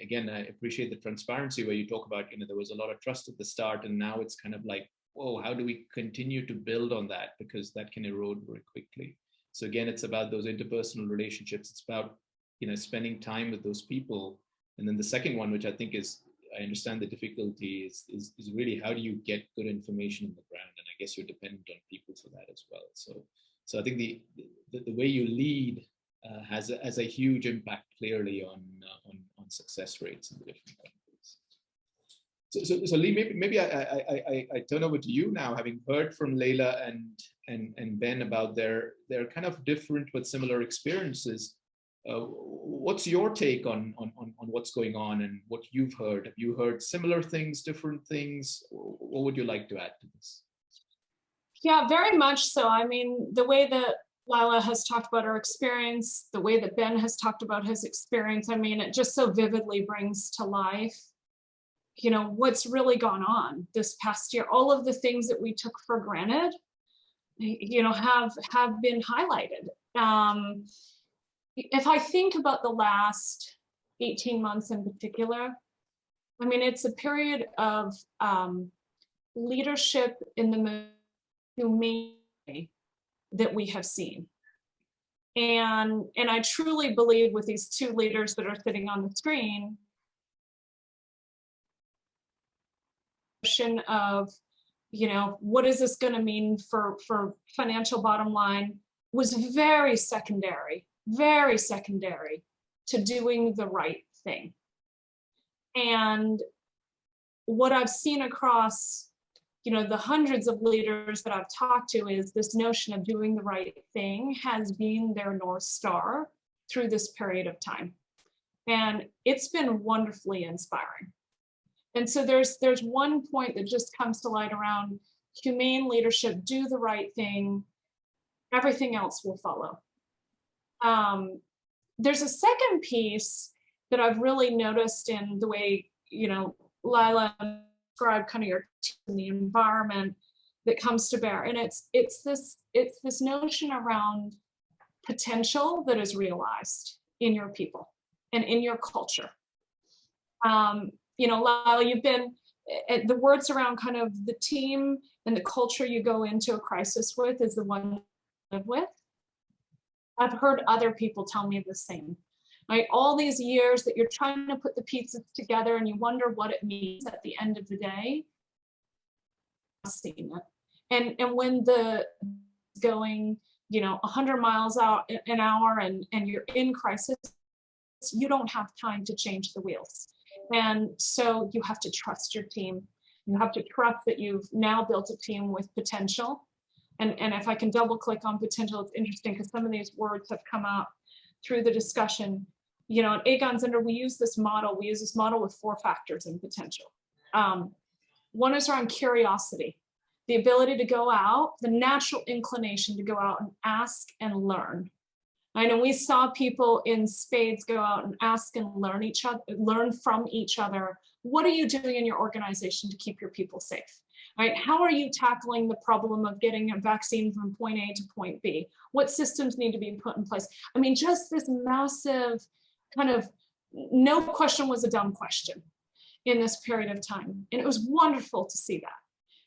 Speaker 1: again, I appreciate the transparency where you talk about, you know, there was a lot of trust at the start, and now it's kind of like, whoa, how do we continue to build on that? Because that can erode very quickly. So again, it's about those interpersonal relationships. It's about, you know, spending time with those people. And then the second one, which I think is, I understand the difficulty, is really how do you get good information on the ground? And I guess you're dependent on people for that as well. So I think the way you lead has a huge impact clearly on success rates in the different countries. So Lee, maybe I turn over to you now, having heard from Laila and Ben about their kind of different but similar experiences. What's your take on what's going on and what you've heard? Have you heard similar things, different things? What would you like to add to this?
Speaker 4: Yeah, very much so. I mean, the way that Laila has talked about her experience, the way that Ben has talked about his experience, I mean, it just so vividly brings to life, you know, what's really gone on this past year. All of the things that we took for granted, you know, have been highlighted. If I think about the last 18 months in particular, I mean, it's a period of leadership in the humane that we have seen. And I truly believe with these two leaders that are sitting on the screen, of, you know, what is this going to mean for financial bottom line was very secondary to doing the right thing. And what I've seen across, you know, the hundreds of leaders that I've talked to is this notion of doing the right thing has been their North Star through this period of time. And it's been wonderfully inspiring. And so there's one point that just comes to light around humane leadership, do the right thing, everything else will follow. There's a second piece that I've really noticed in the way, you know, Laila described kind of your team and the environment that comes to bear. And it's this notion around potential that is realized in your people and in your culture. You know, Laila, you've been, the words around kind of the team and the culture you go into a crisis with is the one you live with. I've heard other people tell me the same. Right? All these years that you're trying to put the pieces together and you wonder what it means at the end of the day, I've seen it. And when the going, you know, 100 miles an hour and you're in crisis, you don't have time to change the wheels. And so you have to trust your team. You have to trust that you've now built a team with potential. And if I can double click on potential, it's interesting because some of these words have come up through the discussion. You know, at Aegon Zender, we use this model with 4 factors in potential. One is around curiosity, the ability to go out, the natural inclination to go out and ask and learn. I know we saw people in spades go out and ask and learn from each other. What are you doing in your organization to keep your people safe? Right? How are you tackling the problem of getting a vaccine from point A to point B? What systems need to be put in place? I mean, just this massive kind of, no question was a dumb question in this period of time. And it was wonderful to see that.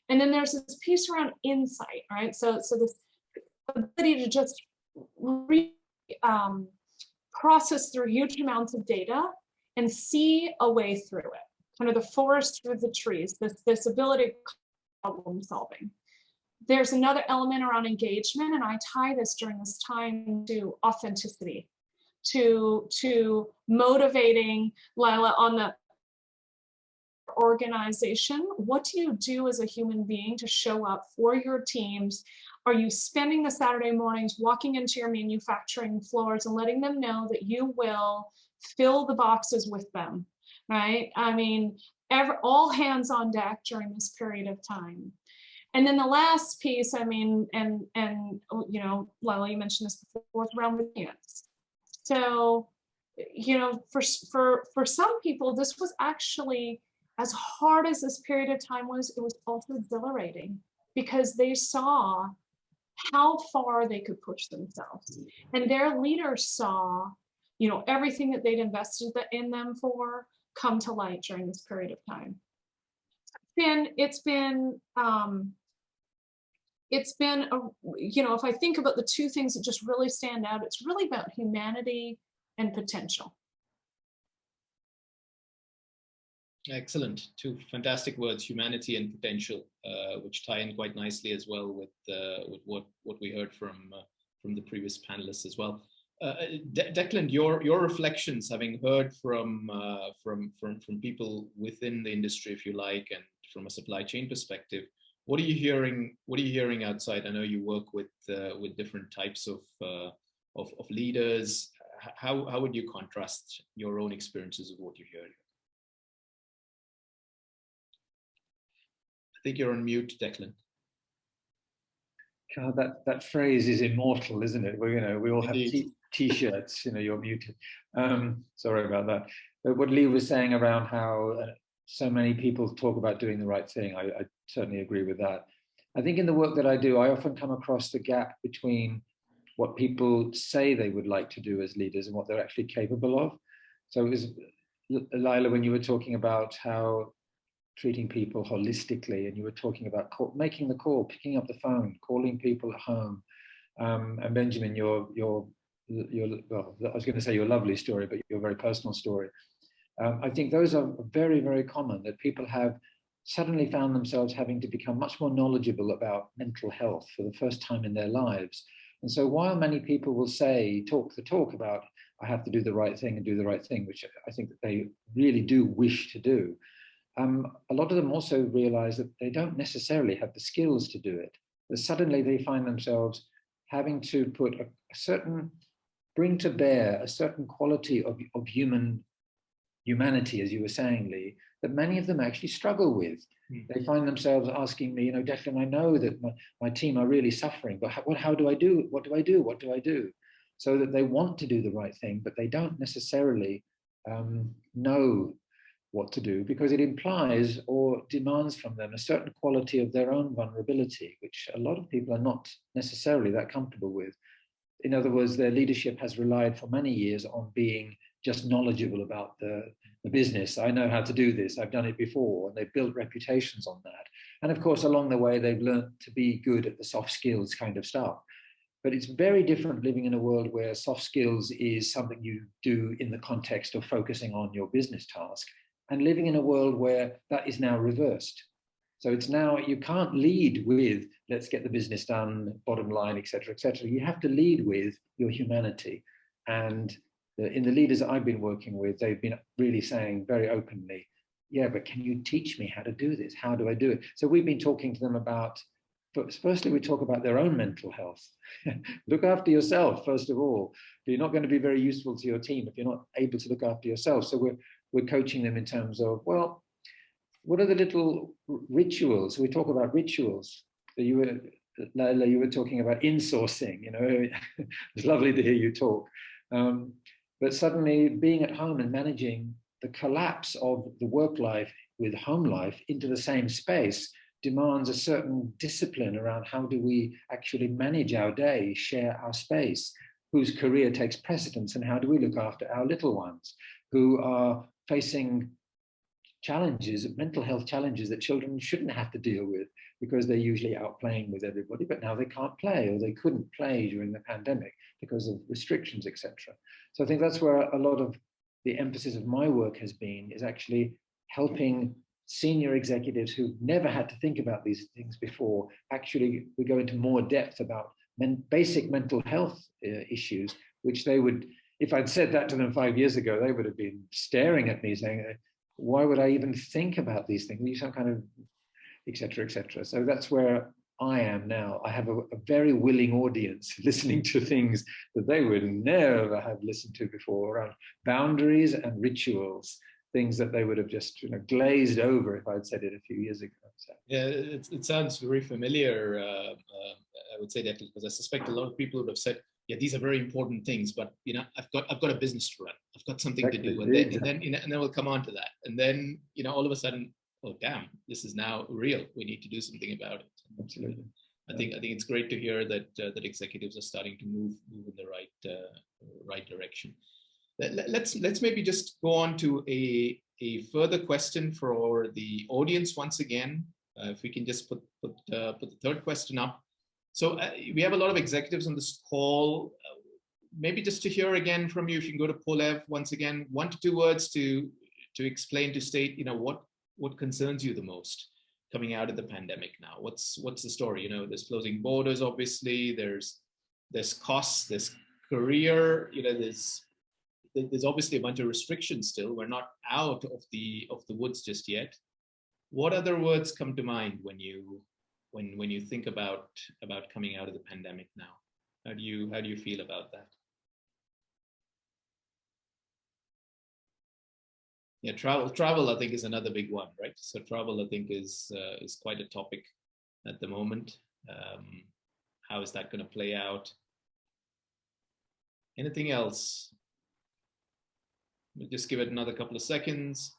Speaker 4: And then there's this piece around insight, right? So this ability to just process through huge amounts of data and see a way through it, kind of the forest through the trees, this ability of problem solving. There's another element around engagement, and I tie this during this time to authenticity, to motivating Laila on the organization. What do you do as a human being to show up for your teams? Are you spending the Saturday mornings walking into your manufacturing floors and letting them know that you will fill the boxes with them, right? I mean, all hands on deck during this period of time. And then the last piece, I mean, and you know, Laila, you mentioned this before, around resilience. So, you know, for some people, this was actually, as hard as this period of time was, it was also exhilarating because they saw how far they could push themselves. And their leaders saw, you know, everything that they'd invested in them for come to light during this period of time. It's been you know, if I think about the two things that just really stand out, it's really about humanity and potential.
Speaker 1: Excellent. 2 fantastic words, humanity and potential, which tie in quite nicely as well with what we heard from the previous panelists as well. Declan, your reflections, having heard from people within the industry, if you like, and from a supply chain perspective, what are you hearing? What are you hearing outside? I know you work with different types of leaders. How would you contrast your own experiences of what you hear? I think you're on mute, Declan.
Speaker 5: God, that phrase is immortal, isn't it? We all have T-shirts. You're muted. Sorry about that. But what Lee was saying around how so many people talk about doing the right thing, I certainly agree with that. I think in the work that I do, I often come across the gap between what people say they would like to do as leaders and what they're actually capable of. So it was, Laila, when you were talking about how treating people holistically, and you were talking about making the call, picking up the phone, calling people at home, and Benjamin, your well, I was going to say your lovely story, but your very personal story. I think those are very, very common, that people have suddenly found themselves having to become much more knowledgeable about mental health for the first time in their lives. And so while many people will talk the talk about, I have to do the right thing and do the right thing, which I think that they really do wish to do, a lot of them also realize that they don't necessarily have the skills to do it. That suddenly they find themselves having to put bring to bear a certain quality of humanity, as you were saying, Lee, that many of them actually struggle with. They find themselves asking me, Declan, I know that my team are really suffering, but how do I do it? What do I do? What do I do? So that they want to do the right thing, but they don't necessarily know what to do, because it implies or demands from them a certain quality of their own vulnerability, which a lot of people are not necessarily that comfortable with. In other words, their leadership has relied for many years on being just knowledgeable about the business. I know how to do this. I've done it before. And they've built reputations on that. And of course, along the way, they've learned to be good at the soft skills kind of stuff. But it's very different living in a world where soft skills is something you do in the context of focusing on your business task, and living in a world where that is now reversed. So it's now, you can't lead with, let's get the business done, bottom line, et cetera, et cetera. You have to lead with your humanity. And in the leaders that I've been working with, they've been really saying very openly, yeah, but can you teach me how to do this? How do I do it? So we've been talking to them about, firstly, we talk about their own mental health. Look after yourself, first of all. You're not going to be very useful to your team if you're not able to look after yourself. So we're coaching them in terms of, well, what are the little rituals? We talk about rituals. Laila, you were talking about insourcing. It's lovely to hear you talk. But suddenly being at home and managing the collapse of the work life with home life into the same space demands a certain discipline around how do we actually manage our day, share our space, whose career takes precedence, and how do we look after our little ones who are facing challenges, mental health challenges that children shouldn't have to deal with because they're usually out playing with everybody, but now they can't play, or they couldn't play during the pandemic because of restrictions, etc. So I think that's where a lot of the emphasis of my work has been, is actually helping senior executives who've never had to think about these things before. Actually, we go into more depth about basic mental health issues, which they would, if I'd said that to them 5 years ago, they would have been staring at me saying, why would I even think about these things? These are kind of, et cetera, et cetera. So that's where I am now. I have a very willing audience listening to things that they would never have listened to before, around boundaries and rituals, things that they would have just glazed over if I'd said it a few years ago. So.
Speaker 1: Yeah, it sounds very familiar, I would say that, because I suspect a lot of people would have said, yeah, these are very important things, but I've got a business to run. I've got something to do, and then we'll come on to that. And then all of a sudden, oh damn, this is now real. We need to do something about it.
Speaker 5: Absolutely.
Speaker 1: I think it's great to hear that that executives are starting to move in the right direction. Let's maybe just go on to a further question for the audience once again. If we can just put the third question up. So we have a lot of executives on this call. Maybe just to hear again from you, if you can go to Polev once again, 1 to 2 words to explain, to state, what concerns you the most coming out of the pandemic now. What's the story? There's closing borders, obviously. There's costs, there's career, there's obviously a bunch of restrictions still. We're not out of the woods just yet. What other words come to mind when you think about coming out of the pandemic now? How do you feel about that? Yeah, travel I think is another big one, right? So travel I think is quite a topic at the moment. How is that going to play out? Anything else? We'll just give it another couple of seconds.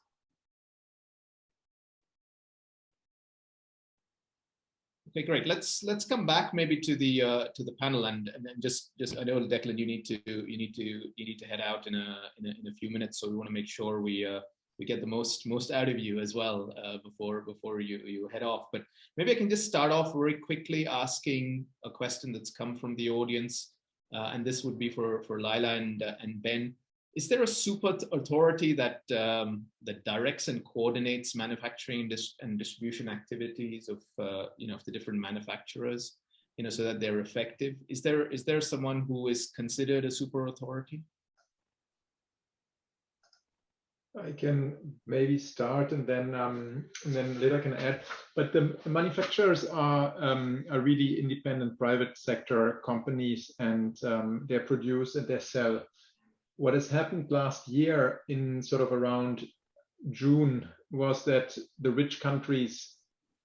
Speaker 1: Okay, great. Let's come back maybe to the panel and just I know, Declan, you need to head out in a few minutes, so we want to make sure we get the most out of you as well before you head off. But maybe I can just start off very quickly asking a question that's come from the audience, and this would be for Laila and Ben. Is there a super authority that directs and coordinates manufacturing and distribution activities of the different manufacturers, so that they're effective? Is there someone who is considered a super authority?
Speaker 3: I can maybe start and then later can add. But the manufacturers are really independent private sector companies, and they produce and they sell. What has happened last year in sort of around June was that the rich countries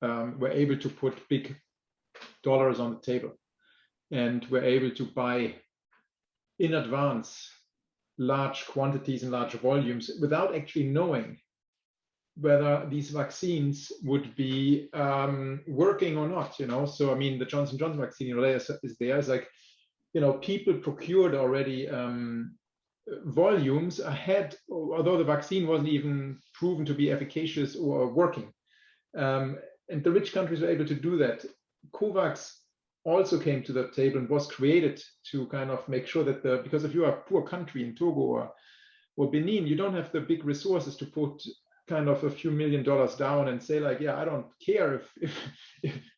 Speaker 3: were able to put big dollars on the table and were able to buy in advance large quantities and large volumes without actually knowing whether these vaccines would be working or not. So I mean, the Johnson & Johnson vaccine is there. It's like, people procured already volumes ahead, although the vaccine wasn't even proven to be efficacious or working. And the rich countries were able to do that. COVAX also came to the table and was created to kind of make sure that because if you are a poor country in Togo or Benin, you don't have the big resources to put kind of a few $1 million down and say like, yeah, I don't care if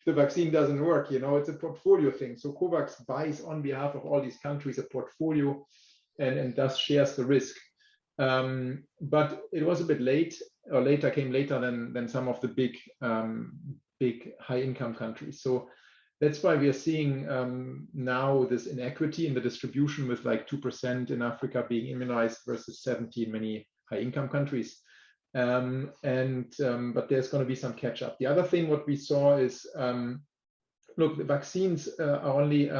Speaker 3: the vaccine doesn't work. It's a portfolio thing. So COVAX buys on behalf of all these countries a portfolio and thus shares the risk. But it was a bit late, or came later than some of the big high income countries. So that's why we are seeing now this inequity in the distribution, with like 2% in Africa being immunized versus 70 in many high income countries. But there's going to be some catch up. The other thing what we saw is, look, the vaccines are only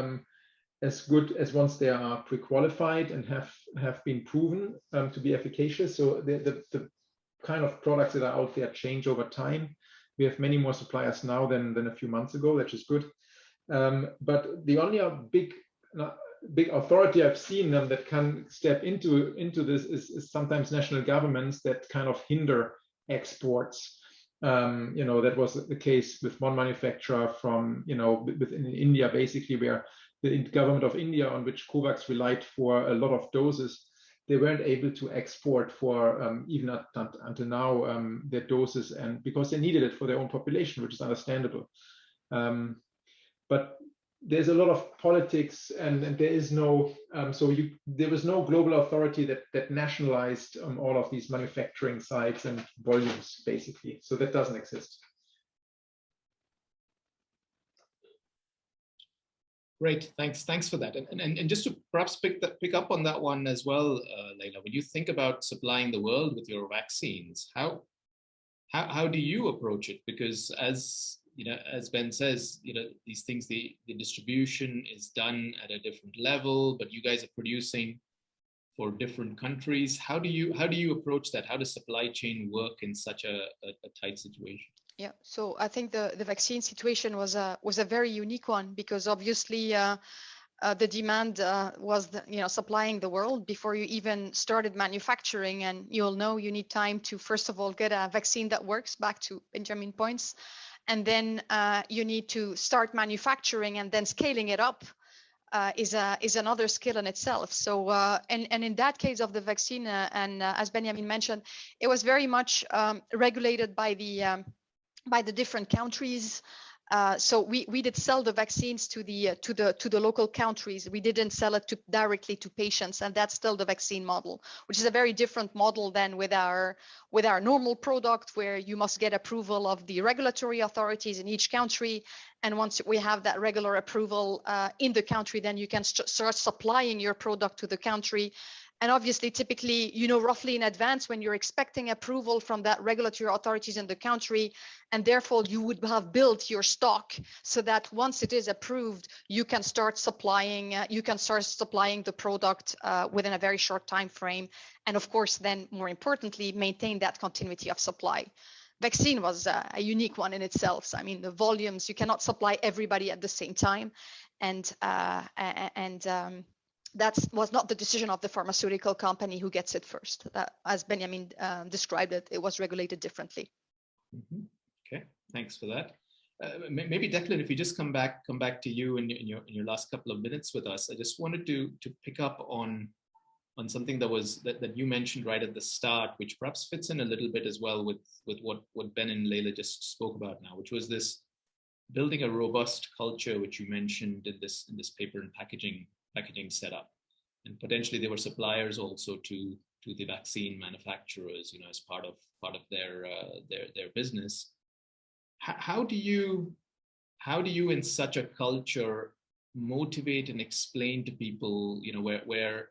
Speaker 3: as good as once they are pre-qualified and have been proven to be efficacious. So the kind of products that are out there change over time. We have many more suppliers now than a few months ago, which is good. But the only big authority I've seen that can step into this is sometimes national governments that kind of hinder exports. That was the case with one manufacturer from, within India, basically, where the government of India, on which COVAX relied for a lot of doses, they weren't able to export for even until now their doses, and because they needed it for their own population, which is understandable. But there's a lot of politics, and there is no there was no global authority that nationalized all of these manufacturing sites and volumes, basically. So that doesn't exist.
Speaker 1: Great, thanks for that. And just to perhaps pick up on that one as well, Laila, when you think about supplying the world with your vaccines, how do you approach it? Because as Ben says, these things, the distribution is done at a different level, but you guys are producing for different countries. How do you approach that? How does supply chain work in such a tight situation?
Speaker 2: Yeah, so I think the vaccine situation was a very unique one, because obviously the demand was supplying the world before you even started manufacturing, and you'll know you need time to first of all get a vaccine that works, back to Benjamin points, and then you need to start manufacturing, and then scaling it up is another skill in itself. So and in that case of the vaccine, and as Benjamin mentioned, it was very much regulated by the different countries. So we did sell the vaccines to the local countries. We didn't sell it directly to patients, and that's still the vaccine model, which is a very different model than with our normal product, where you must get approval of the regulatory authorities in each country. And once we have that regular approval in the country, then you can start supplying your product to the country. And obviously, typically, you know roughly in advance when you're expecting approval from that regulatory authorities in the country, and therefore you would have built your stock so that once it is approved, you can start supplying. The product within a very short time frame, and of course, then more importantly, maintain that continuity of supply. Vaccine was a unique one in itself. So, I mean, the volumes, you cannot supply everybody at the same time, and that was not the decision of the pharmaceutical company who gets it first. As Benjamin described it, it was regulated differently.
Speaker 1: Mm-hmm. Okay, thanks for that. Maybe Declan, if you just come back to you in your last couple of minutes with us, I just wanted to pick up on something that you mentioned right at the start, which perhaps fits in a little bit as well with what Ben and Laila just spoke about now, which was this building a robust culture, which you mentioned in this paper and packaging setup, and potentially they were suppliers also to the vaccine manufacturers, you know, as part of their business. How do you in such a culture motivate and explain to people, you know, where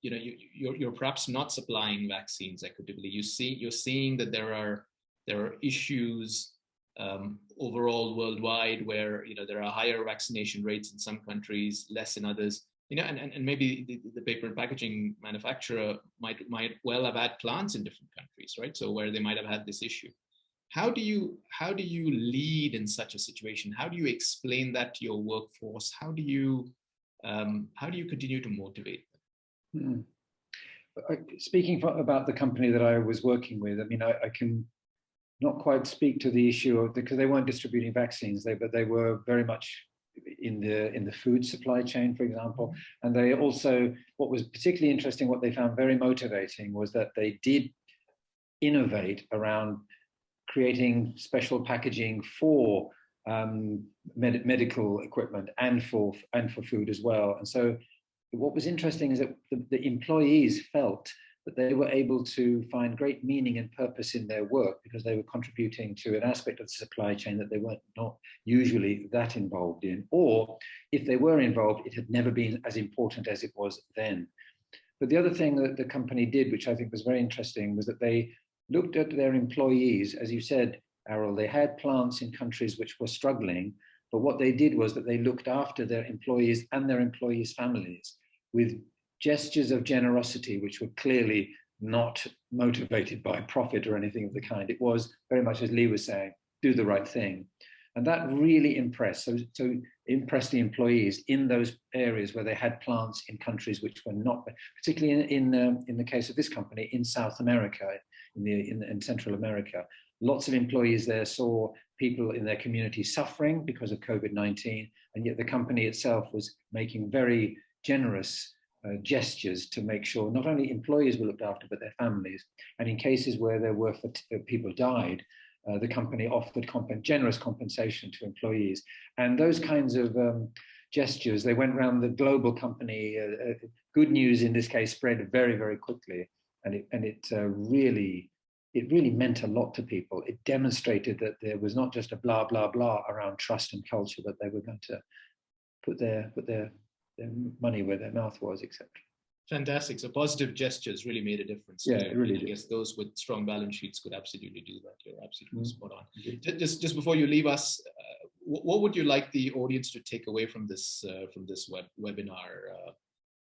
Speaker 1: you know you're perhaps not supplying vaccines equitably? You're seeing that there are issues overall worldwide where, you know, there are higher vaccination rates in some countries, less in others, you know, and maybe the paper and packaging manufacturer might well have had plants in different countries, right? So where they might have had this issue. How do you lead in such a situation? How do you explain that to your workforce? How do you continue to motivate them?
Speaker 5: Speaking about the company that I was working with, I mean, I can not quite speak to the issue of, because they weren't distributing vaccines, but they were very much in the food supply chain, for example. And they also, what was particularly interesting, what they found very motivating, was that they did innovate around creating special packaging for medical equipment and for food as well. And so what was interesting is that the employees felt that they were able to find great meaning and purpose in their work because they were contributing to an aspect of the supply chain that they weren't not usually that involved in, or if they were involved, it had never been as important as it was then. But the other thing that the company did, which I think was very interesting, was that they looked at their employees. As you said, Errol, they had plants in countries which were struggling, but what they did was that they looked after their employees and their employees' families with gestures of generosity, which were clearly not motivated by profit or anything of the kind. It was very much, as Lee was saying, do the right thing. And that really impressed. So impressed the employees in those areas where they had plants in countries which were not, particularly in the case of this company, in South America, in Central America. Lots of employees there saw people in their community suffering because of COVID-19, and yet the company itself was making very generous gestures to make sure not only employees were looked after, but their families. And in cases where there were people died, the company offered generous compensation to employees. And those kinds of gestures, they went around the global company. Good news in this case spread very, very quickly. And it really meant a lot to people. It demonstrated that there was not just a blah, blah, blah around trust and culture, but they were going to put their money where their mouth was, etc.
Speaker 1: Fantastic. So positive gestures really made a difference.
Speaker 5: Yeah, it really
Speaker 1: did. I guess those with strong balance sheets could absolutely do that. You're absolutely spot on. Just before you leave us, what would you like the audience to take away from this webinar?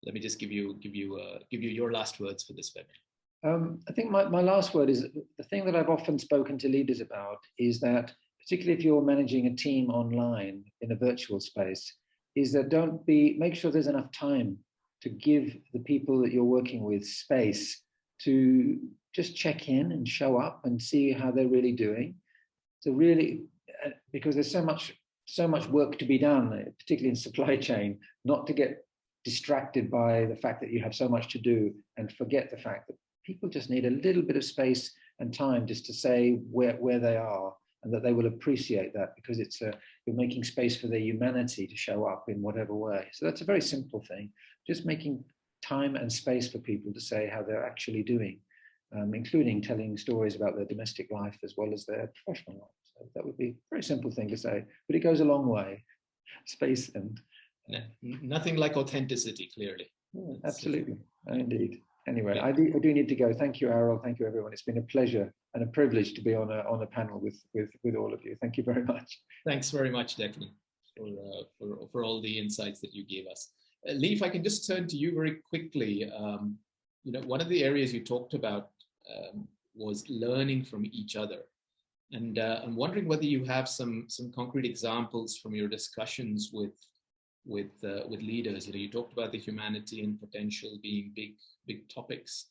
Speaker 1: Let me just give you your last words for this webinar.
Speaker 5: I think my last word is the thing that I've often spoken to leaders about is that, particularly if you're managing a team online in a virtual space, is that make sure there's enough time to give the people that you're working with space to just check in and show up and see how they're really doing. So really, because there's so much work to be done, particularly in supply chain, not to get distracted by the fact that you have so much to do and forget the fact that people just need a little bit of space and time just to say where they are and that they will appreciate that, because you're making space for their humanity to show up in whatever way. So that's a very simple thing, just making time and space for people to say how they're actually doing, including telling stories about their domestic life as well as their professional life. So that would be a very simple thing to say, but it goes a long way. Space and
Speaker 1: nothing like authenticity, clearly.
Speaker 5: Yeah, absolutely, indeed. Anyway, I do need to go. Thank you, Errol. Thank you, everyone. It's been a pleasure and a privilege to be on a panel with all of you. Thank you very much.
Speaker 1: Thanks very much, Declan, for all the insights that you gave us. Lee, if I can just turn to you very quickly. One of the areas you talked about was learning from each other, and I'm wondering whether you have some concrete examples from your discussions with leaders. You talked about the humanity and potential being big topics.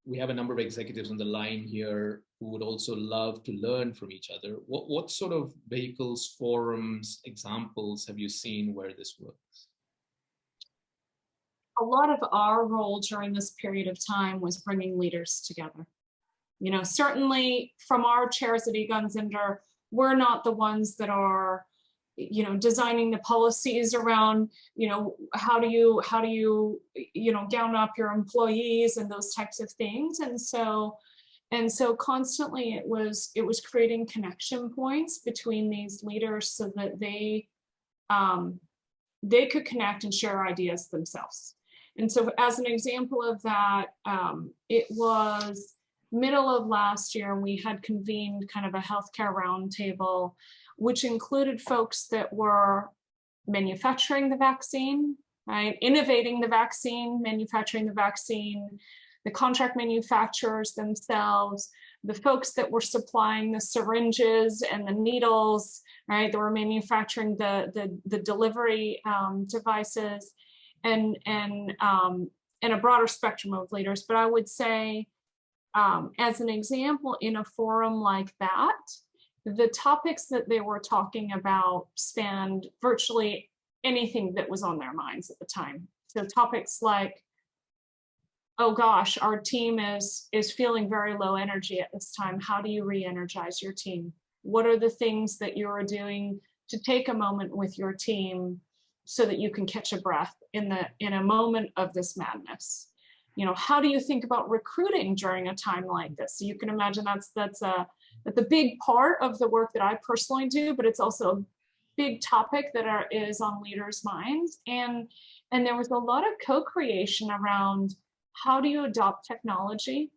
Speaker 1: We have a number of executives on the line here who would also love to learn from each other. What sort of vehicles, forums, examples have you seen where this works?
Speaker 4: A lot of our role during this period of time was bringing leaders together. Certainly from our chairs at Egon Zehnder, we're not the ones that are designing the policies around, how do you gown up your employees and those types of things. And so constantly it was creating connection points between these leaders so that they could connect and share ideas themselves. And so as an example of that, it was middle of last year, and we had convened kind of a healthcare roundtable, which included folks that were manufacturing the vaccine, right? Innovating the vaccine, manufacturing the vaccine, the contract manufacturers themselves, the folks that were supplying the syringes and the needles, right? That were manufacturing the delivery devices, and a broader spectrum of leaders. But I would say, as an example, in a forum like that, the topics that they were talking about spanned virtually anything that was on their minds at the time. So topics like, oh gosh, our team is feeling very low energy at this time. How do you re-energize your team? What are the things that you are doing to take a moment with your team so that you can catch a breath in a moment of this madness? How do you think about recruiting during a time like this? So you can imagine that's a big part of the work that I personally do, but it's also a big topic that is on leaders' minds. And there was a lot of co-creation around how do you adopt technology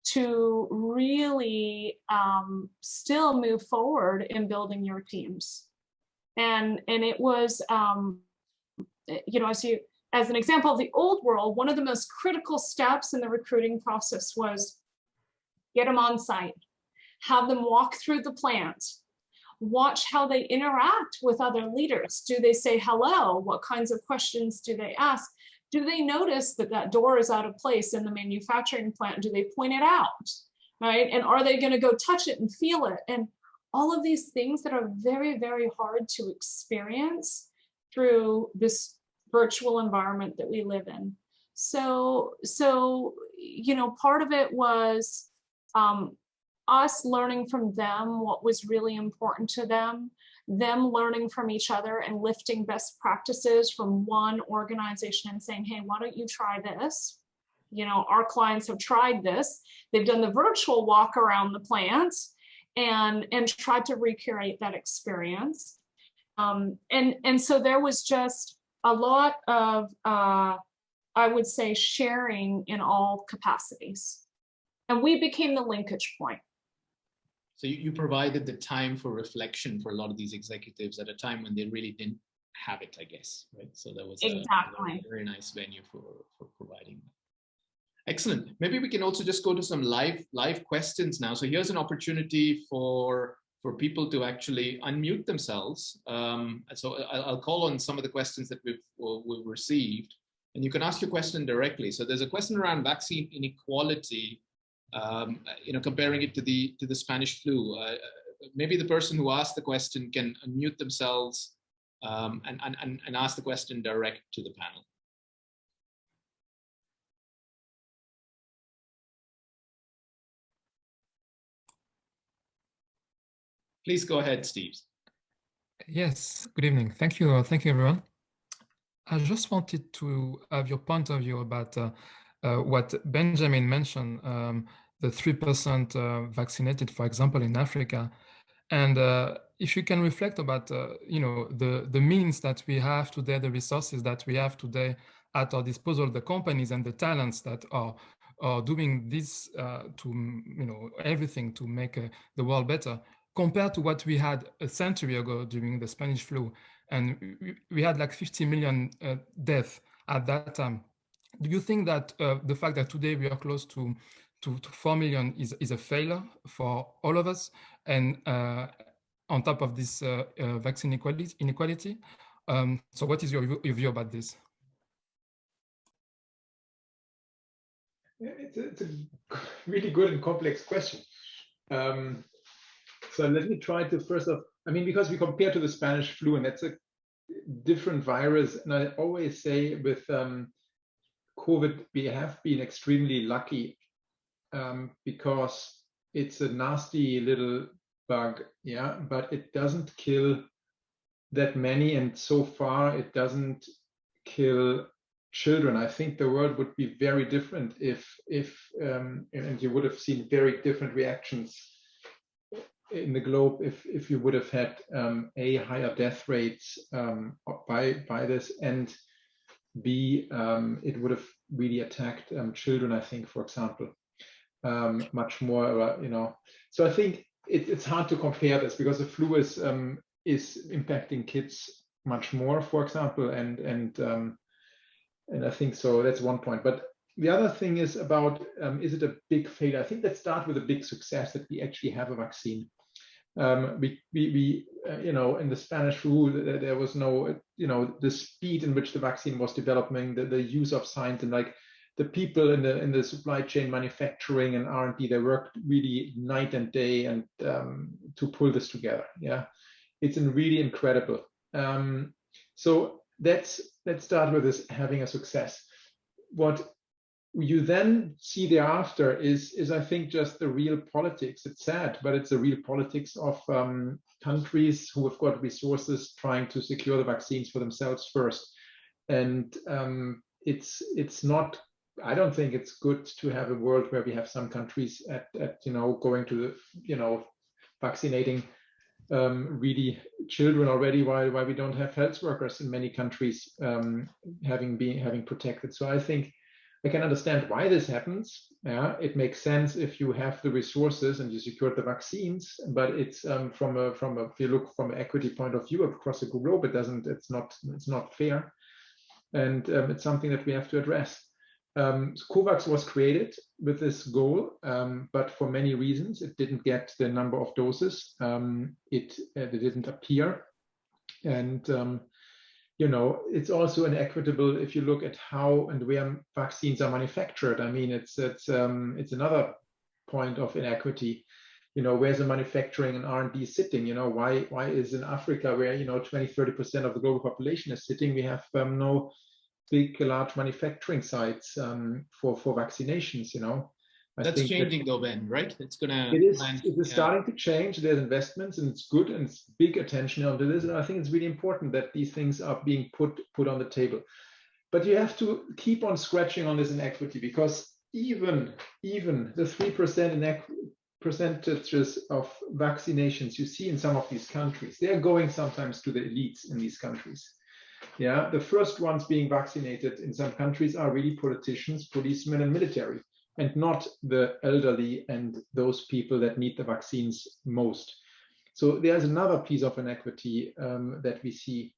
Speaker 4: to really still move forward in building your teams. And it was, as an example of the old world, one of the most critical steps in the recruiting process was get them on site, have them walk through the plant, watch how they interact with other leaders. Do they say hello? What kinds of questions do they ask? Do they notice that door is out of place in the manufacturing plant? Do they point it out, right? And are they going to go touch it and feel it? And all of these things that are very, very hard to experience through this virtual environment that we live in. So part of it was us learning from them what was really important to them learning from each other and lifting best practices from one organization and saying, hey, why don't you try this? Our clients have tried this. They've done the virtual walk around the plant and tried to recreate that experience. And so there was just a lot of, I would say, sharing in all capacities. And we became the linkage point.
Speaker 1: So you provided the time for reflection for a lot of these executives at a time when they really didn't have it, I guess, right? So that was
Speaker 4: exactly
Speaker 1: a very nice venue for providing that. Excellent. Maybe we can also just go to some live questions now. So here's an opportunity for people to actually unmute themselves. So I'll call on some of the questions that we've received, and you can ask your question directly. So there's a question around vaccine inequality, comparing it to the Spanish flu. Maybe the person who asked the question can unmute themselves and ask the question direct to the panel. Please go ahead, Steve.
Speaker 6: Yes, good evening. Thank you, everyone. I just wanted to have your point of view about what Benjamin mentioned, the 3% vaccinated, for example, in Africa. And if you can reflect about, the means that we have today, the resources that we have today at our disposal, the companies and the talents that are doing this everything to make the world better, compared to what we had a century ago during the Spanish flu. And we had like 50 million deaths at that time. Do you think that the fact that today we are close to 4 million is a failure for all of us? And on top of this vaccine inequality. So what is your view about this?
Speaker 3: It's a really good and complex question. So let me try to first off, because we compare to the Spanish flu, and that's a different virus. And I always say with COVID, we have been extremely lucky because it's a nasty little bug, yeah, but it doesn't kill that many, and so far it doesn't kill children. I think the world would be very different if and you would have seen very different reactions in the globe if you would have had A, higher death rates by this, and B, it would have really attacked children, I think, for example, much more, So I think it's hard to compare this because the flu is impacting kids much more, for example, and I think so. That's one point. But the other thing is about is it a big failure? I think let's start with a big success that we actually have a vaccine. We in the Spanish flu, there was no, the speed in which the vaccine was developing, the use of science, and like the people in the supply chain, manufacturing and R&D, they worked really night and day and to pull this together. Yeah, it's really incredible. So let's start with this having a success. What you then see thereafter is I think just the real politics. It's sad, but it's the real politics of countries who have got resources trying to secure the vaccines for themselves first. And it's not, I don't think it's good to have a world where we have some countries at going to the, vaccinating really children already, while we don't have health workers in many countries having protected. So I think I can understand why this happens. Yeah, it makes sense if you have the resources and you secure the vaccines. But it's from a if you look from an equity point of view across the globe, it's not fair, and it's something that we have to address. COVAX was created with this goal, but for many reasons it didn't get the number of doses. It didn't appear, and it's also inequitable if you look at how and where vaccines are manufactured. I mean, it's another point of inequity. Where's the manufacturing and R&D sitting? Why is in Africa, where 20-30% of the global population is sitting, we have no big, large manufacturing sites for vaccinations?
Speaker 1: That's changing though, Ben, right? It is
Speaker 3: starting to change. There's investments, and it's good, and it's big attention onto this. And I think it's really important that these things are being put on the table. But you have to keep on scratching on this inequity, because even the 3% percentages of vaccinations you see in some of these countries, they are going sometimes to the elites in these countries. Yeah, the first ones being vaccinated in some countries are really politicians, policemen, and military, and not the elderly and those people that need the vaccines most. So there's another piece of inequity that we see,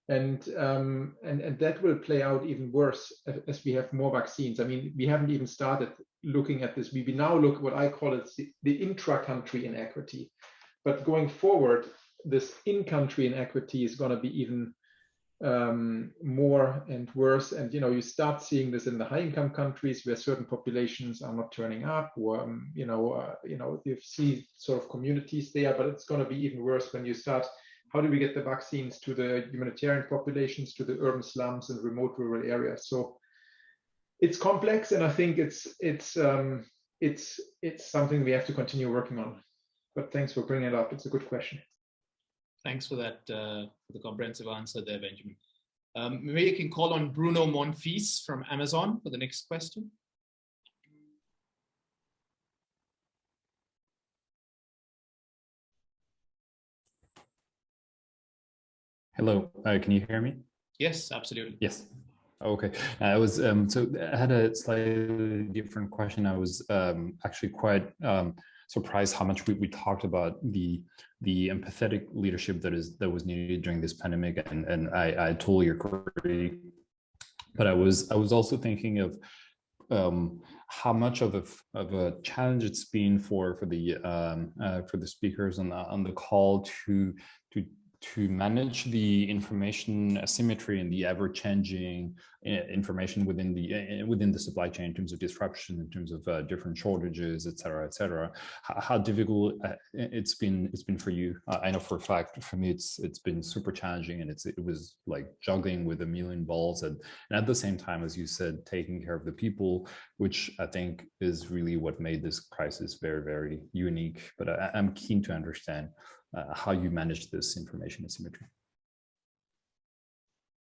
Speaker 3: and that will play out even worse as we have more vaccines. I mean, we haven't even started looking at this. We now look at what I call it the intra-country inequity, but going forward, this in-country inequity is going to be even more and worse. And you start seeing this in the high-income countries where certain populations are not turning up, or you see sort of communities there. But it's going to be even worse when you start. How do we get the vaccines to the humanitarian populations, to the urban slums and remote rural areas? So it's complex, and I think it's something we have to continue working on. but thanks for bringing it up. It's a good question.
Speaker 1: Thanks for that, for the comprehensive answer there, Benjamin. Maybe you can call on Bruno Monfils from Amazon for the next question.
Speaker 7: Hello, can you hear me?
Speaker 1: Yes, absolutely.
Speaker 7: Yes. Okay. I was so I had a slightly different question. I was actually quite surprised how much we talked about the empathetic leadership that was needed during this pandemic, and I totally agree. But I was also thinking of how much of a challenge it's been for the speakers on the call to manage the information asymmetry and the ever-changing information within the supply chain in terms of disruption, in terms of different shortages, et cetera. How difficult it's been for you? I know for a fact for me it's been super challenging, and it was like juggling with a million balls, and at the same time, as you said, taking care of the people, which I think is really what made this crisis very, very unique. But I'm keen to understand how you manage this information asymmetry.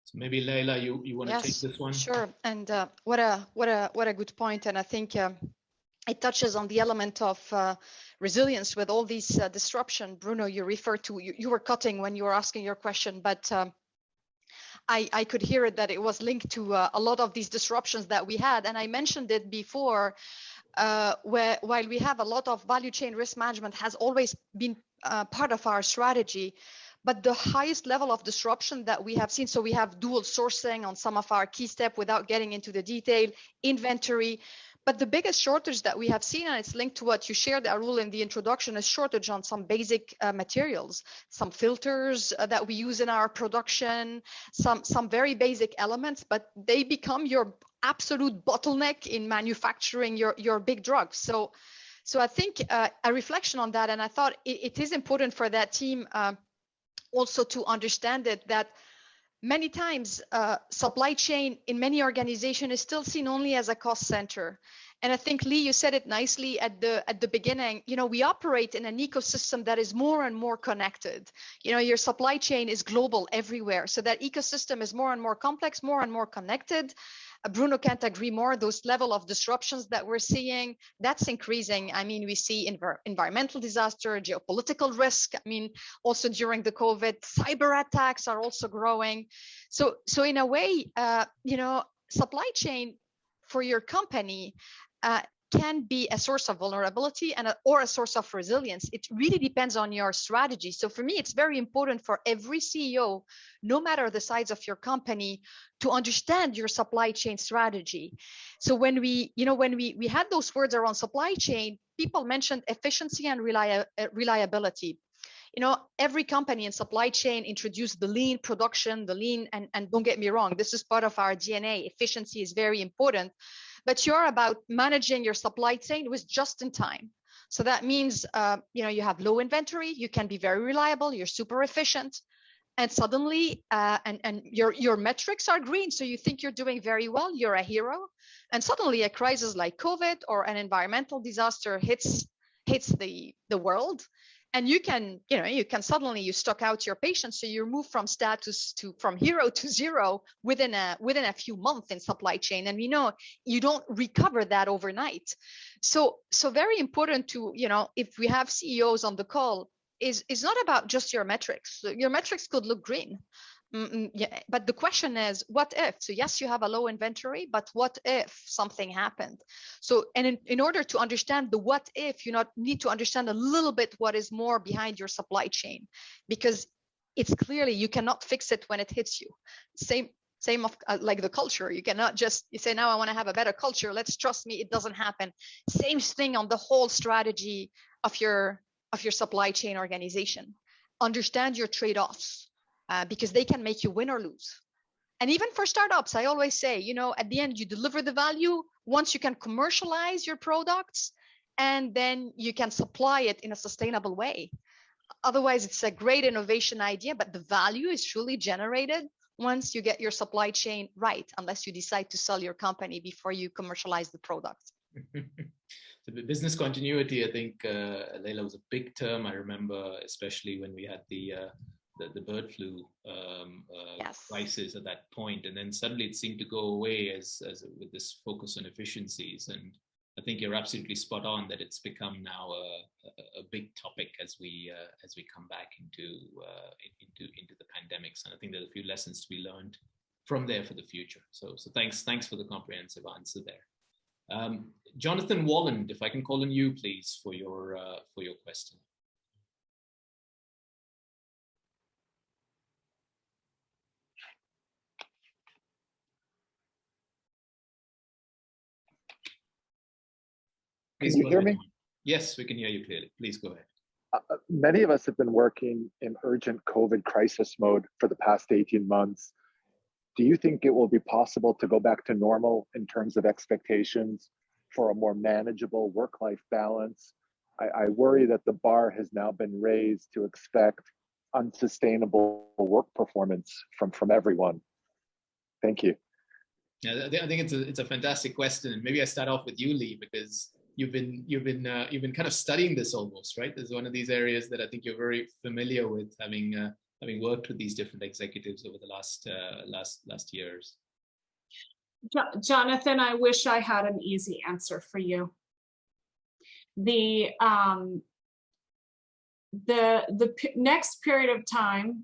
Speaker 1: So maybe Laila, you want to take this one?
Speaker 2: Sure. And what a good point. And I think it touches on the element of resilience with all these disruption. Bruno, you referred to, you were cutting when you were asking your question, but I could hear it that it was linked to a lot of these disruptions that we had. And I mentioned it before, while we have a lot of value chain risk management has always been part of our strategy, but the highest level of disruption that we have seen, so we have dual sourcing on some of our key steps without getting into the detail, inventory, but the biggest shortage that we have seen, and it's linked to what you shared, Arul, in the introduction, is shortage on some basic materials, some filters that we use in our production, some very basic elements, but they become your absolute bottleneck in manufacturing your big drugs. So I think a reflection on that, and I thought it is important for that team also to understand it, that many times supply chain in many organizations is still seen only as a cost center. And I think, Lee, you said it nicely at the beginning. You know, we operate in an ecosystem that is more and more connected. You know, your supply chain is global everywhere. So that ecosystem is more and more complex, more and more connected. Bruno can't agree more. Those level of disruptions that we're seeing, that's increasing. I mean, we see environmental disaster, geopolitical risk. I mean, also during the COVID, cyber attacks are also growing. So in a way, you know, supply chain for your company can be a source of vulnerability or a source of resilience. It really depends on your strategy. So for me, it's very important for every CEO, no matter the size of your company, to understand your supply chain strategy. So when we had those words around supply chain, people mentioned efficiency and reliability. You know, every company in supply chain introduced the lean production, and don't get me wrong, this is part of our DNA. Efficiency is very important, but you're about managing your supply chain with just in time. So that means, you know, you have low inventory, you can be very reliable, you're super efficient, and suddenly, and your metrics are green. So you think you're doing very well, you're a hero, and suddenly a crisis like COVID or an environmental disaster hits the world. And you can suddenly you stock out your patients, so you move from from hero to zero within a few months in supply chain, and we know you don't recover that overnight. So very important to, you know, if we have CEOs on the call, is not about just your metrics. Your metrics could look green. Yeah, but the question is, what if? So yes, you have a low inventory, but what if something happened? So, and in order to understand the what if, you need to understand a little bit what is more behind your supply chain, because it's clearly you cannot fix it when it hits you. Same of like the culture. You cannot just you say, now I want to have a better culture. Let's trust me, it doesn't happen. Same thing on the whole strategy of your supply chain organization. Understand your trade-offs. Because they can make you win or lose. And even for startups, I always say, you know, at the end, you deliver the value once you can commercialize your products, and then you can supply it in a sustainable way. Otherwise, it's a great innovation idea, but the value is truly generated once you get your supply chain right, unless you decide to sell your company before you commercialize the product.
Speaker 1: The business continuity, I think, Laila, was a big term. I remember, especially when we had the bird flu
Speaker 2: Yes.
Speaker 1: crisis at that point, and then suddenly it seemed to go away as with this focus on efficiencies. And I think you're absolutely spot on that it's become now a big topic as we come back into the pandemics. And I think there's a few lessons to be learned from there for the future. So thanks for the comprehensive answer there. Jonathan Walland, if I can call on you, please, for your question.
Speaker 8: Can you hear me?
Speaker 1: Yes, we can hear you clearly. Please go ahead.
Speaker 8: Many of us have been working in urgent COVID crisis mode for the past 18 months. Do you think it will be possible to go back to normal in terms of expectations for a more manageable work-life balance? I worry that the bar has now been raised to expect unsustainable work performance from everyone. Thank you.
Speaker 1: Yeah, I think it's a fantastic question, and maybe I start off with you, Lee, because you've been kind of studying this almost, right? This is one of these areas that I think you're very familiar with, having worked with these different executives over the last years.
Speaker 4: Jonathan, I wish I had an easy answer for you. The next period of time,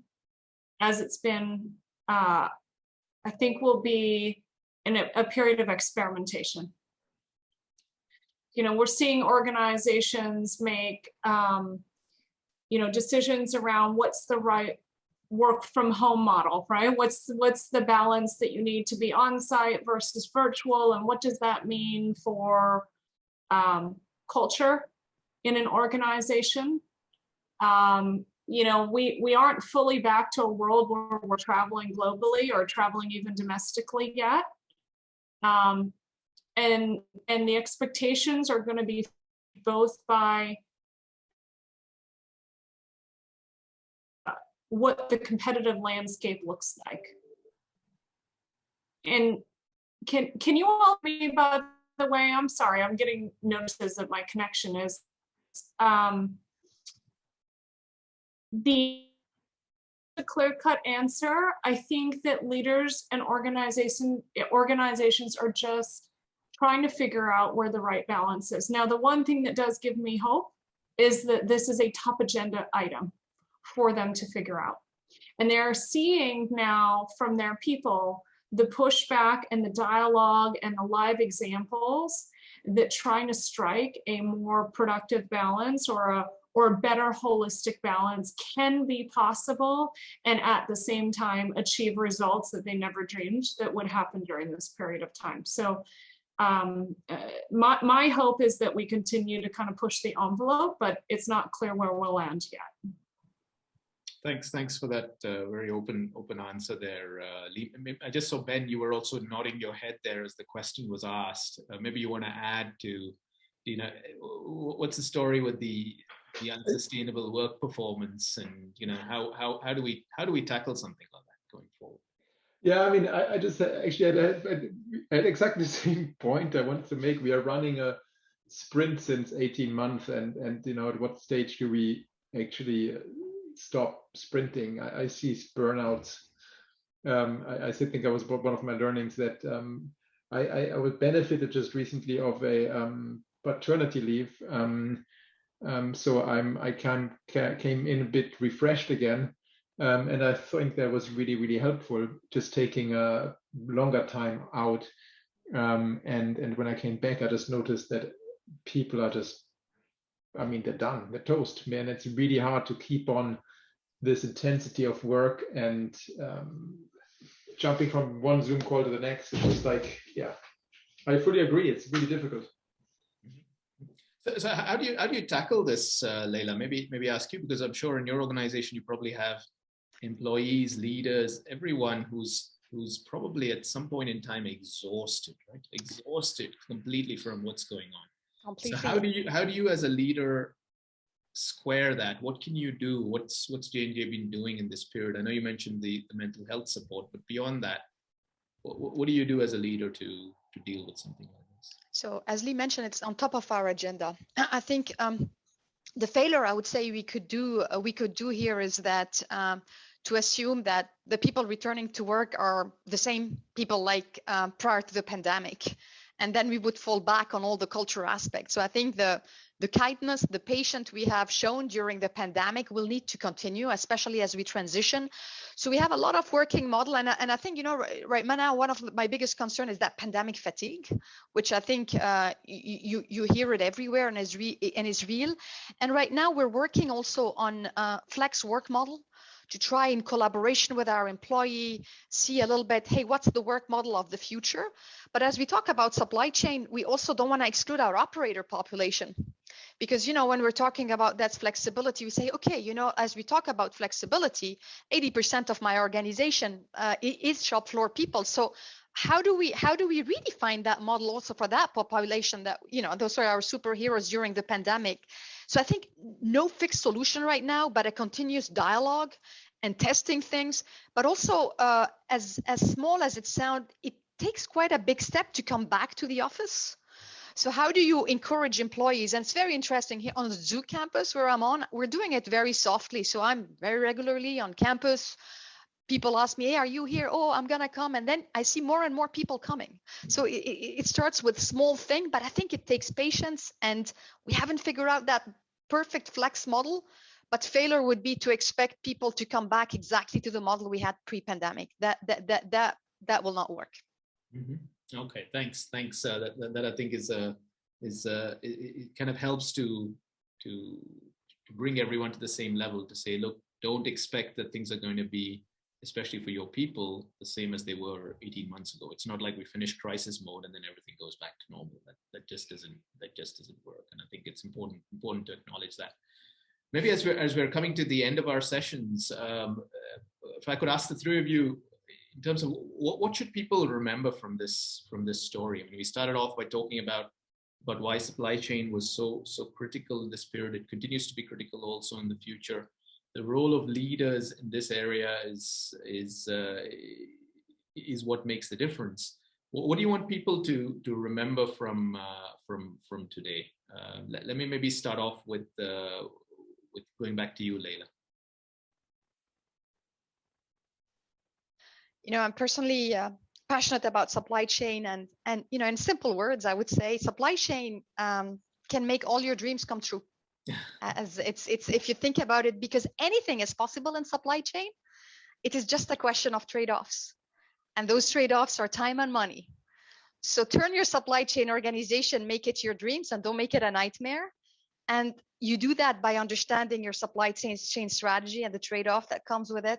Speaker 4: as it's been, I think will be in a period of experimentation. You know, we're seeing organizations make, decisions around what's the right work from home model, right? What's the balance that you need to be on site versus virtual, and what does that mean for culture in an organization? We aren't fully back to a world where we're traveling globally or traveling even domestically yet. And the expectations are going to be both by what the competitive landscape looks like. And can you all hear me, by the way? I'm sorry, I'm getting notices that my connection is the clear-cut answer. I think that leaders and organizations are just trying to figure out where the right balance is. Now, the one thing that does give me hope is that this is a top agenda item for them to figure out. And they're seeing now from their people the pushback and the dialogue and the live examples that trying to strike a more productive balance or a better holistic balance can be possible, and at the same time achieve results that they never dreamed that would happen during this period of time. So my hope is that we continue to kind of push the envelope, but it's not clear where we'll land yet.
Speaker 1: Thanks for that very open answer there, Lee. I just saw, Ben, you were also nodding your head there as the question was asked. Maybe you want to add to, what's the story with the unsustainable work performance, and how do we tackle something like that going forward?
Speaker 3: Yeah, I mean, I just actually I had exactly the same point I wanted to make. We are running a sprint since 18 months, and at what stage do we actually stop sprinting? I see burnout. I think that was one of my learnings, that I was benefited just recently of a paternity leave, so I came in a bit refreshed again. And I think that was really, really helpful, just taking a longer time out. And when I came back, I just noticed that people are just, they're done, they're toast, man. It's really hard to keep on this intensity of work and jumping from one Zoom call to the next. It's just like, yeah, I fully agree. It's really difficult.
Speaker 1: So how do you tackle this, Laila? Maybe ask you, because I'm sure in your organization you probably have employees, leaders, everyone who's probably at some point in time exhausted, right? Exhausted completely from what's going on. Completely. So how do you as a leader square that? What can you do? What's J&J been doing in this period? I know you mentioned the mental health support, but beyond that, what do you do as a leader to deal with something like this?
Speaker 2: So as Lee mentioned, it's on top of our agenda. I think the failure I would say we could do here is that to assume that the people returning to work are the same people like prior to the pandemic, and then we would fall back on all the cultural aspects. So I think the kindness, the patience we have shown during the pandemic will need to continue, especially as we transition. So we have a lot of working model, and I think, you know, right now, one of my biggest concern is that pandemic fatigue, which I think you hear it everywhere and is real. And right now we're working also on flex work model to try in collaboration with our employee, see a little bit, hey, what's the work model of the future? But as we talk about supply chain, we also don't want to exclude our operator population. Because, you know, when we're talking about that flexibility, we say, okay, you know, as we talk about flexibility, 80% of my organization is shop floor people. So how do we really find that model also for that population that, you know, those are our superheroes during the pandemic? So I think no fixed solution right now, but a continuous dialogue and testing things, but also as small as it sounds, it takes quite a big step to come back to the office. So how do you encourage employees? And it's very interesting here on the Zoo campus where I'm on, we're doing it very softly. So I'm very regularly on campus. People ask me, hey, are you here? Oh, I'm going to come. And then I see more and more people coming. So it starts with small thing, but I think it takes patience, and we haven't figured out that perfect flex model. But failure would be to expect people to come back exactly to the model we had pre-pandemic. That will not work.
Speaker 1: Mm-hmm. Okay, thanks. That I think is it kind of helps to bring everyone to the same level, to say, look, don't expect that things are going to be, especially for your people, the same as they were 18 months ago. It's not like we finish crisis mode and then everything goes back to normal. That just doesn't work. And I think it's important to acknowledge that. Maybe as we're coming to the end of our sessions, if I could ask the three of you, in terms of what should people remember from this story? I mean, we started off by talking about why supply chain was so critical in this period. It continues to be critical also in the future. The role of leaders in this area is what makes the difference. What do you want people to remember from today? Let me maybe start off with going back to you, Laila.
Speaker 2: You know, I'm personally passionate about supply chain, and you know, in simple words, I would say supply chain can make all your dreams come true. As it's if you think about it, because anything is possible in supply chain. It is just a question of trade-offs, and those trade-offs are time and money. So turn your supply chain organization, make it your dreams, and don't make it a nightmare. And you do that by understanding your supply chain strategy and the trade-off that comes with it.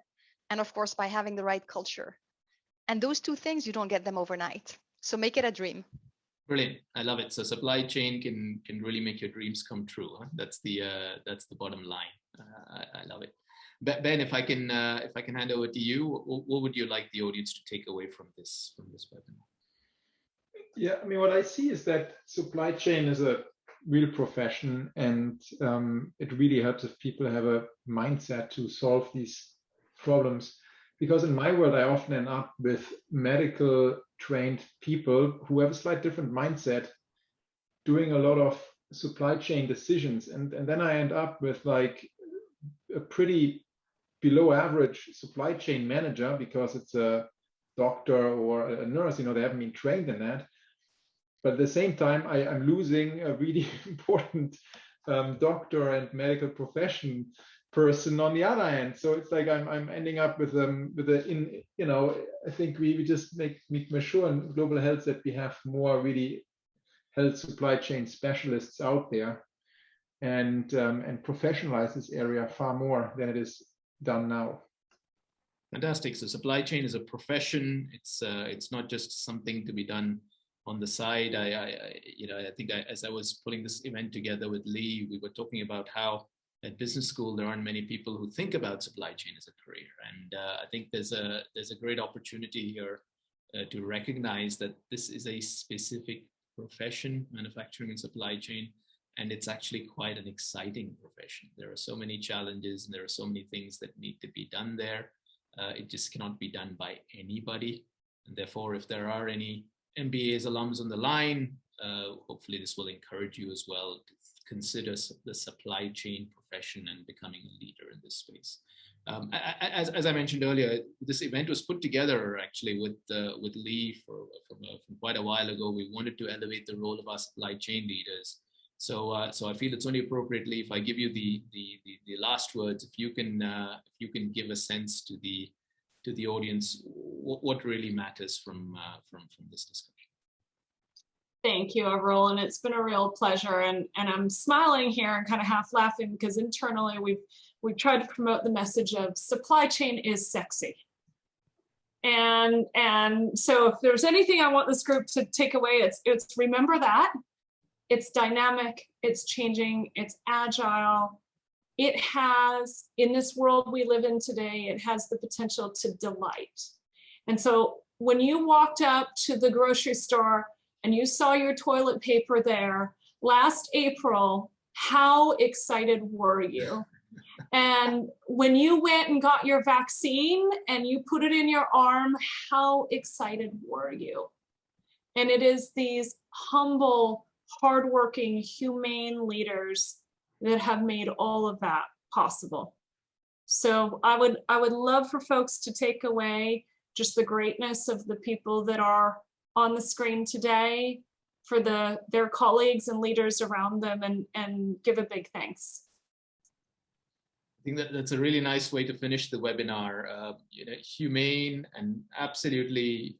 Speaker 2: And of course, by having the right culture. And those two things, you don't get them overnight. So make it a dream.
Speaker 1: Brilliant. I love it. So supply chain can really make your dreams come true. Huh? That's the bottom line. I love it. Ben, if I can hand over to you, what would you like the audience to take away from this webinar?
Speaker 3: Yeah, I mean, what I see is that supply chain is a real profession, and it really helps if people have a mindset to solve these problems. Because in my world, I often end up with medical trained people who have a slightly different mindset, doing a lot of supply chain decisions. And then I end up with like a pretty below average supply chain manager, because it's a doctor or a nurse, you know, they haven't been trained in that. But at the same time, I'm losing a really important doctor and medical profession person on the other hand. So it's like I'm ending up with you know, I think we just make sure in global health that we have more really health supply chain specialists out there, and professionalize this area far more than it is done now.
Speaker 1: Fantastic. So supply chain is a profession. It's not just something to be done on the side. I think as I was putting this event together with Lee, we were talking about how at business school there aren't many people who think about supply chain as a career, and I think there's a great opportunity here to recognize that this is a specific profession, manufacturing and supply chain, and it's actually quite an exciting profession. There are so many challenges, and there are so many things that need to be done there. It just cannot be done by anybody, and therefore, if there are any MBA's alums on the line, hopefully this will encourage you as well to consider the supply chain profession and becoming a leader in this space. As I mentioned earlier, this event was put together actually with Lee from quite a while ago. We wanted to elevate the role of our supply chain leaders. So I feel it's only appropriate, Lee, if I give you the last words, if you can give a sense to the audience what really matters from this discussion.
Speaker 4: Thank you, Arul, and it's been a real pleasure. And I'm smiling here and kind of half laughing because internally we've tried to promote the message of supply chain is sexy. And so if there's anything I want this group to take away, it's remember that. It's dynamic, it's changing, it's agile. It has, in this world we live in today, it has the potential to delight. And so when you walked up to the grocery store and you saw your toilet paper there last April, how excited were you? And when you went and got your vaccine and you put it in your arm, how excited were you? And it is these humble, hardworking, humane leaders that have made all of that possible. So I would love for folks to take away just the greatness of the people that are on the screen today, for their colleagues and leaders around them, and give a big thanks.
Speaker 1: I think that's a really nice way to finish the webinar. Humane and absolutely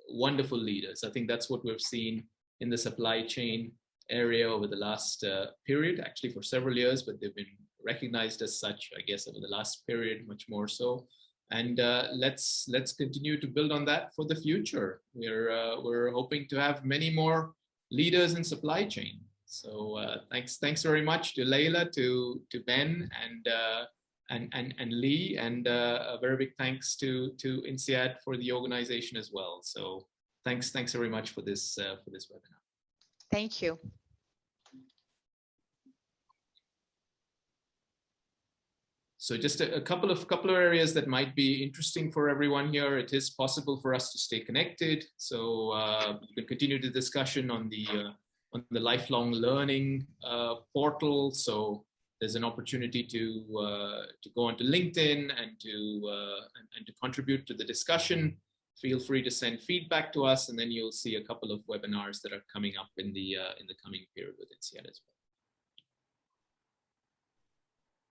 Speaker 1: wonderful leaders. I think that's what we've seen in the supply chain area over the last period, actually for several years, but they've been recognized as such, I guess, over the last period, much more so. And let's continue to build on that for the future. We're hoping to have many more leaders in supply chain. So thanks very much to Laila, to Ben, and Lee, and a very big thanks to INSEAD for the organization as well. So thanks very much for this webinar.
Speaker 2: Thank you.
Speaker 1: So just a couple of areas that might be interesting for everyone here. It is possible for us to stay connected. So you can continue the discussion on the lifelong learning portal. So there's an opportunity to go onto LinkedIn and to contribute to the discussion. Feel free to send feedback to us, and then you'll see a couple of webinars that are coming up in the coming period with INSEAD as well.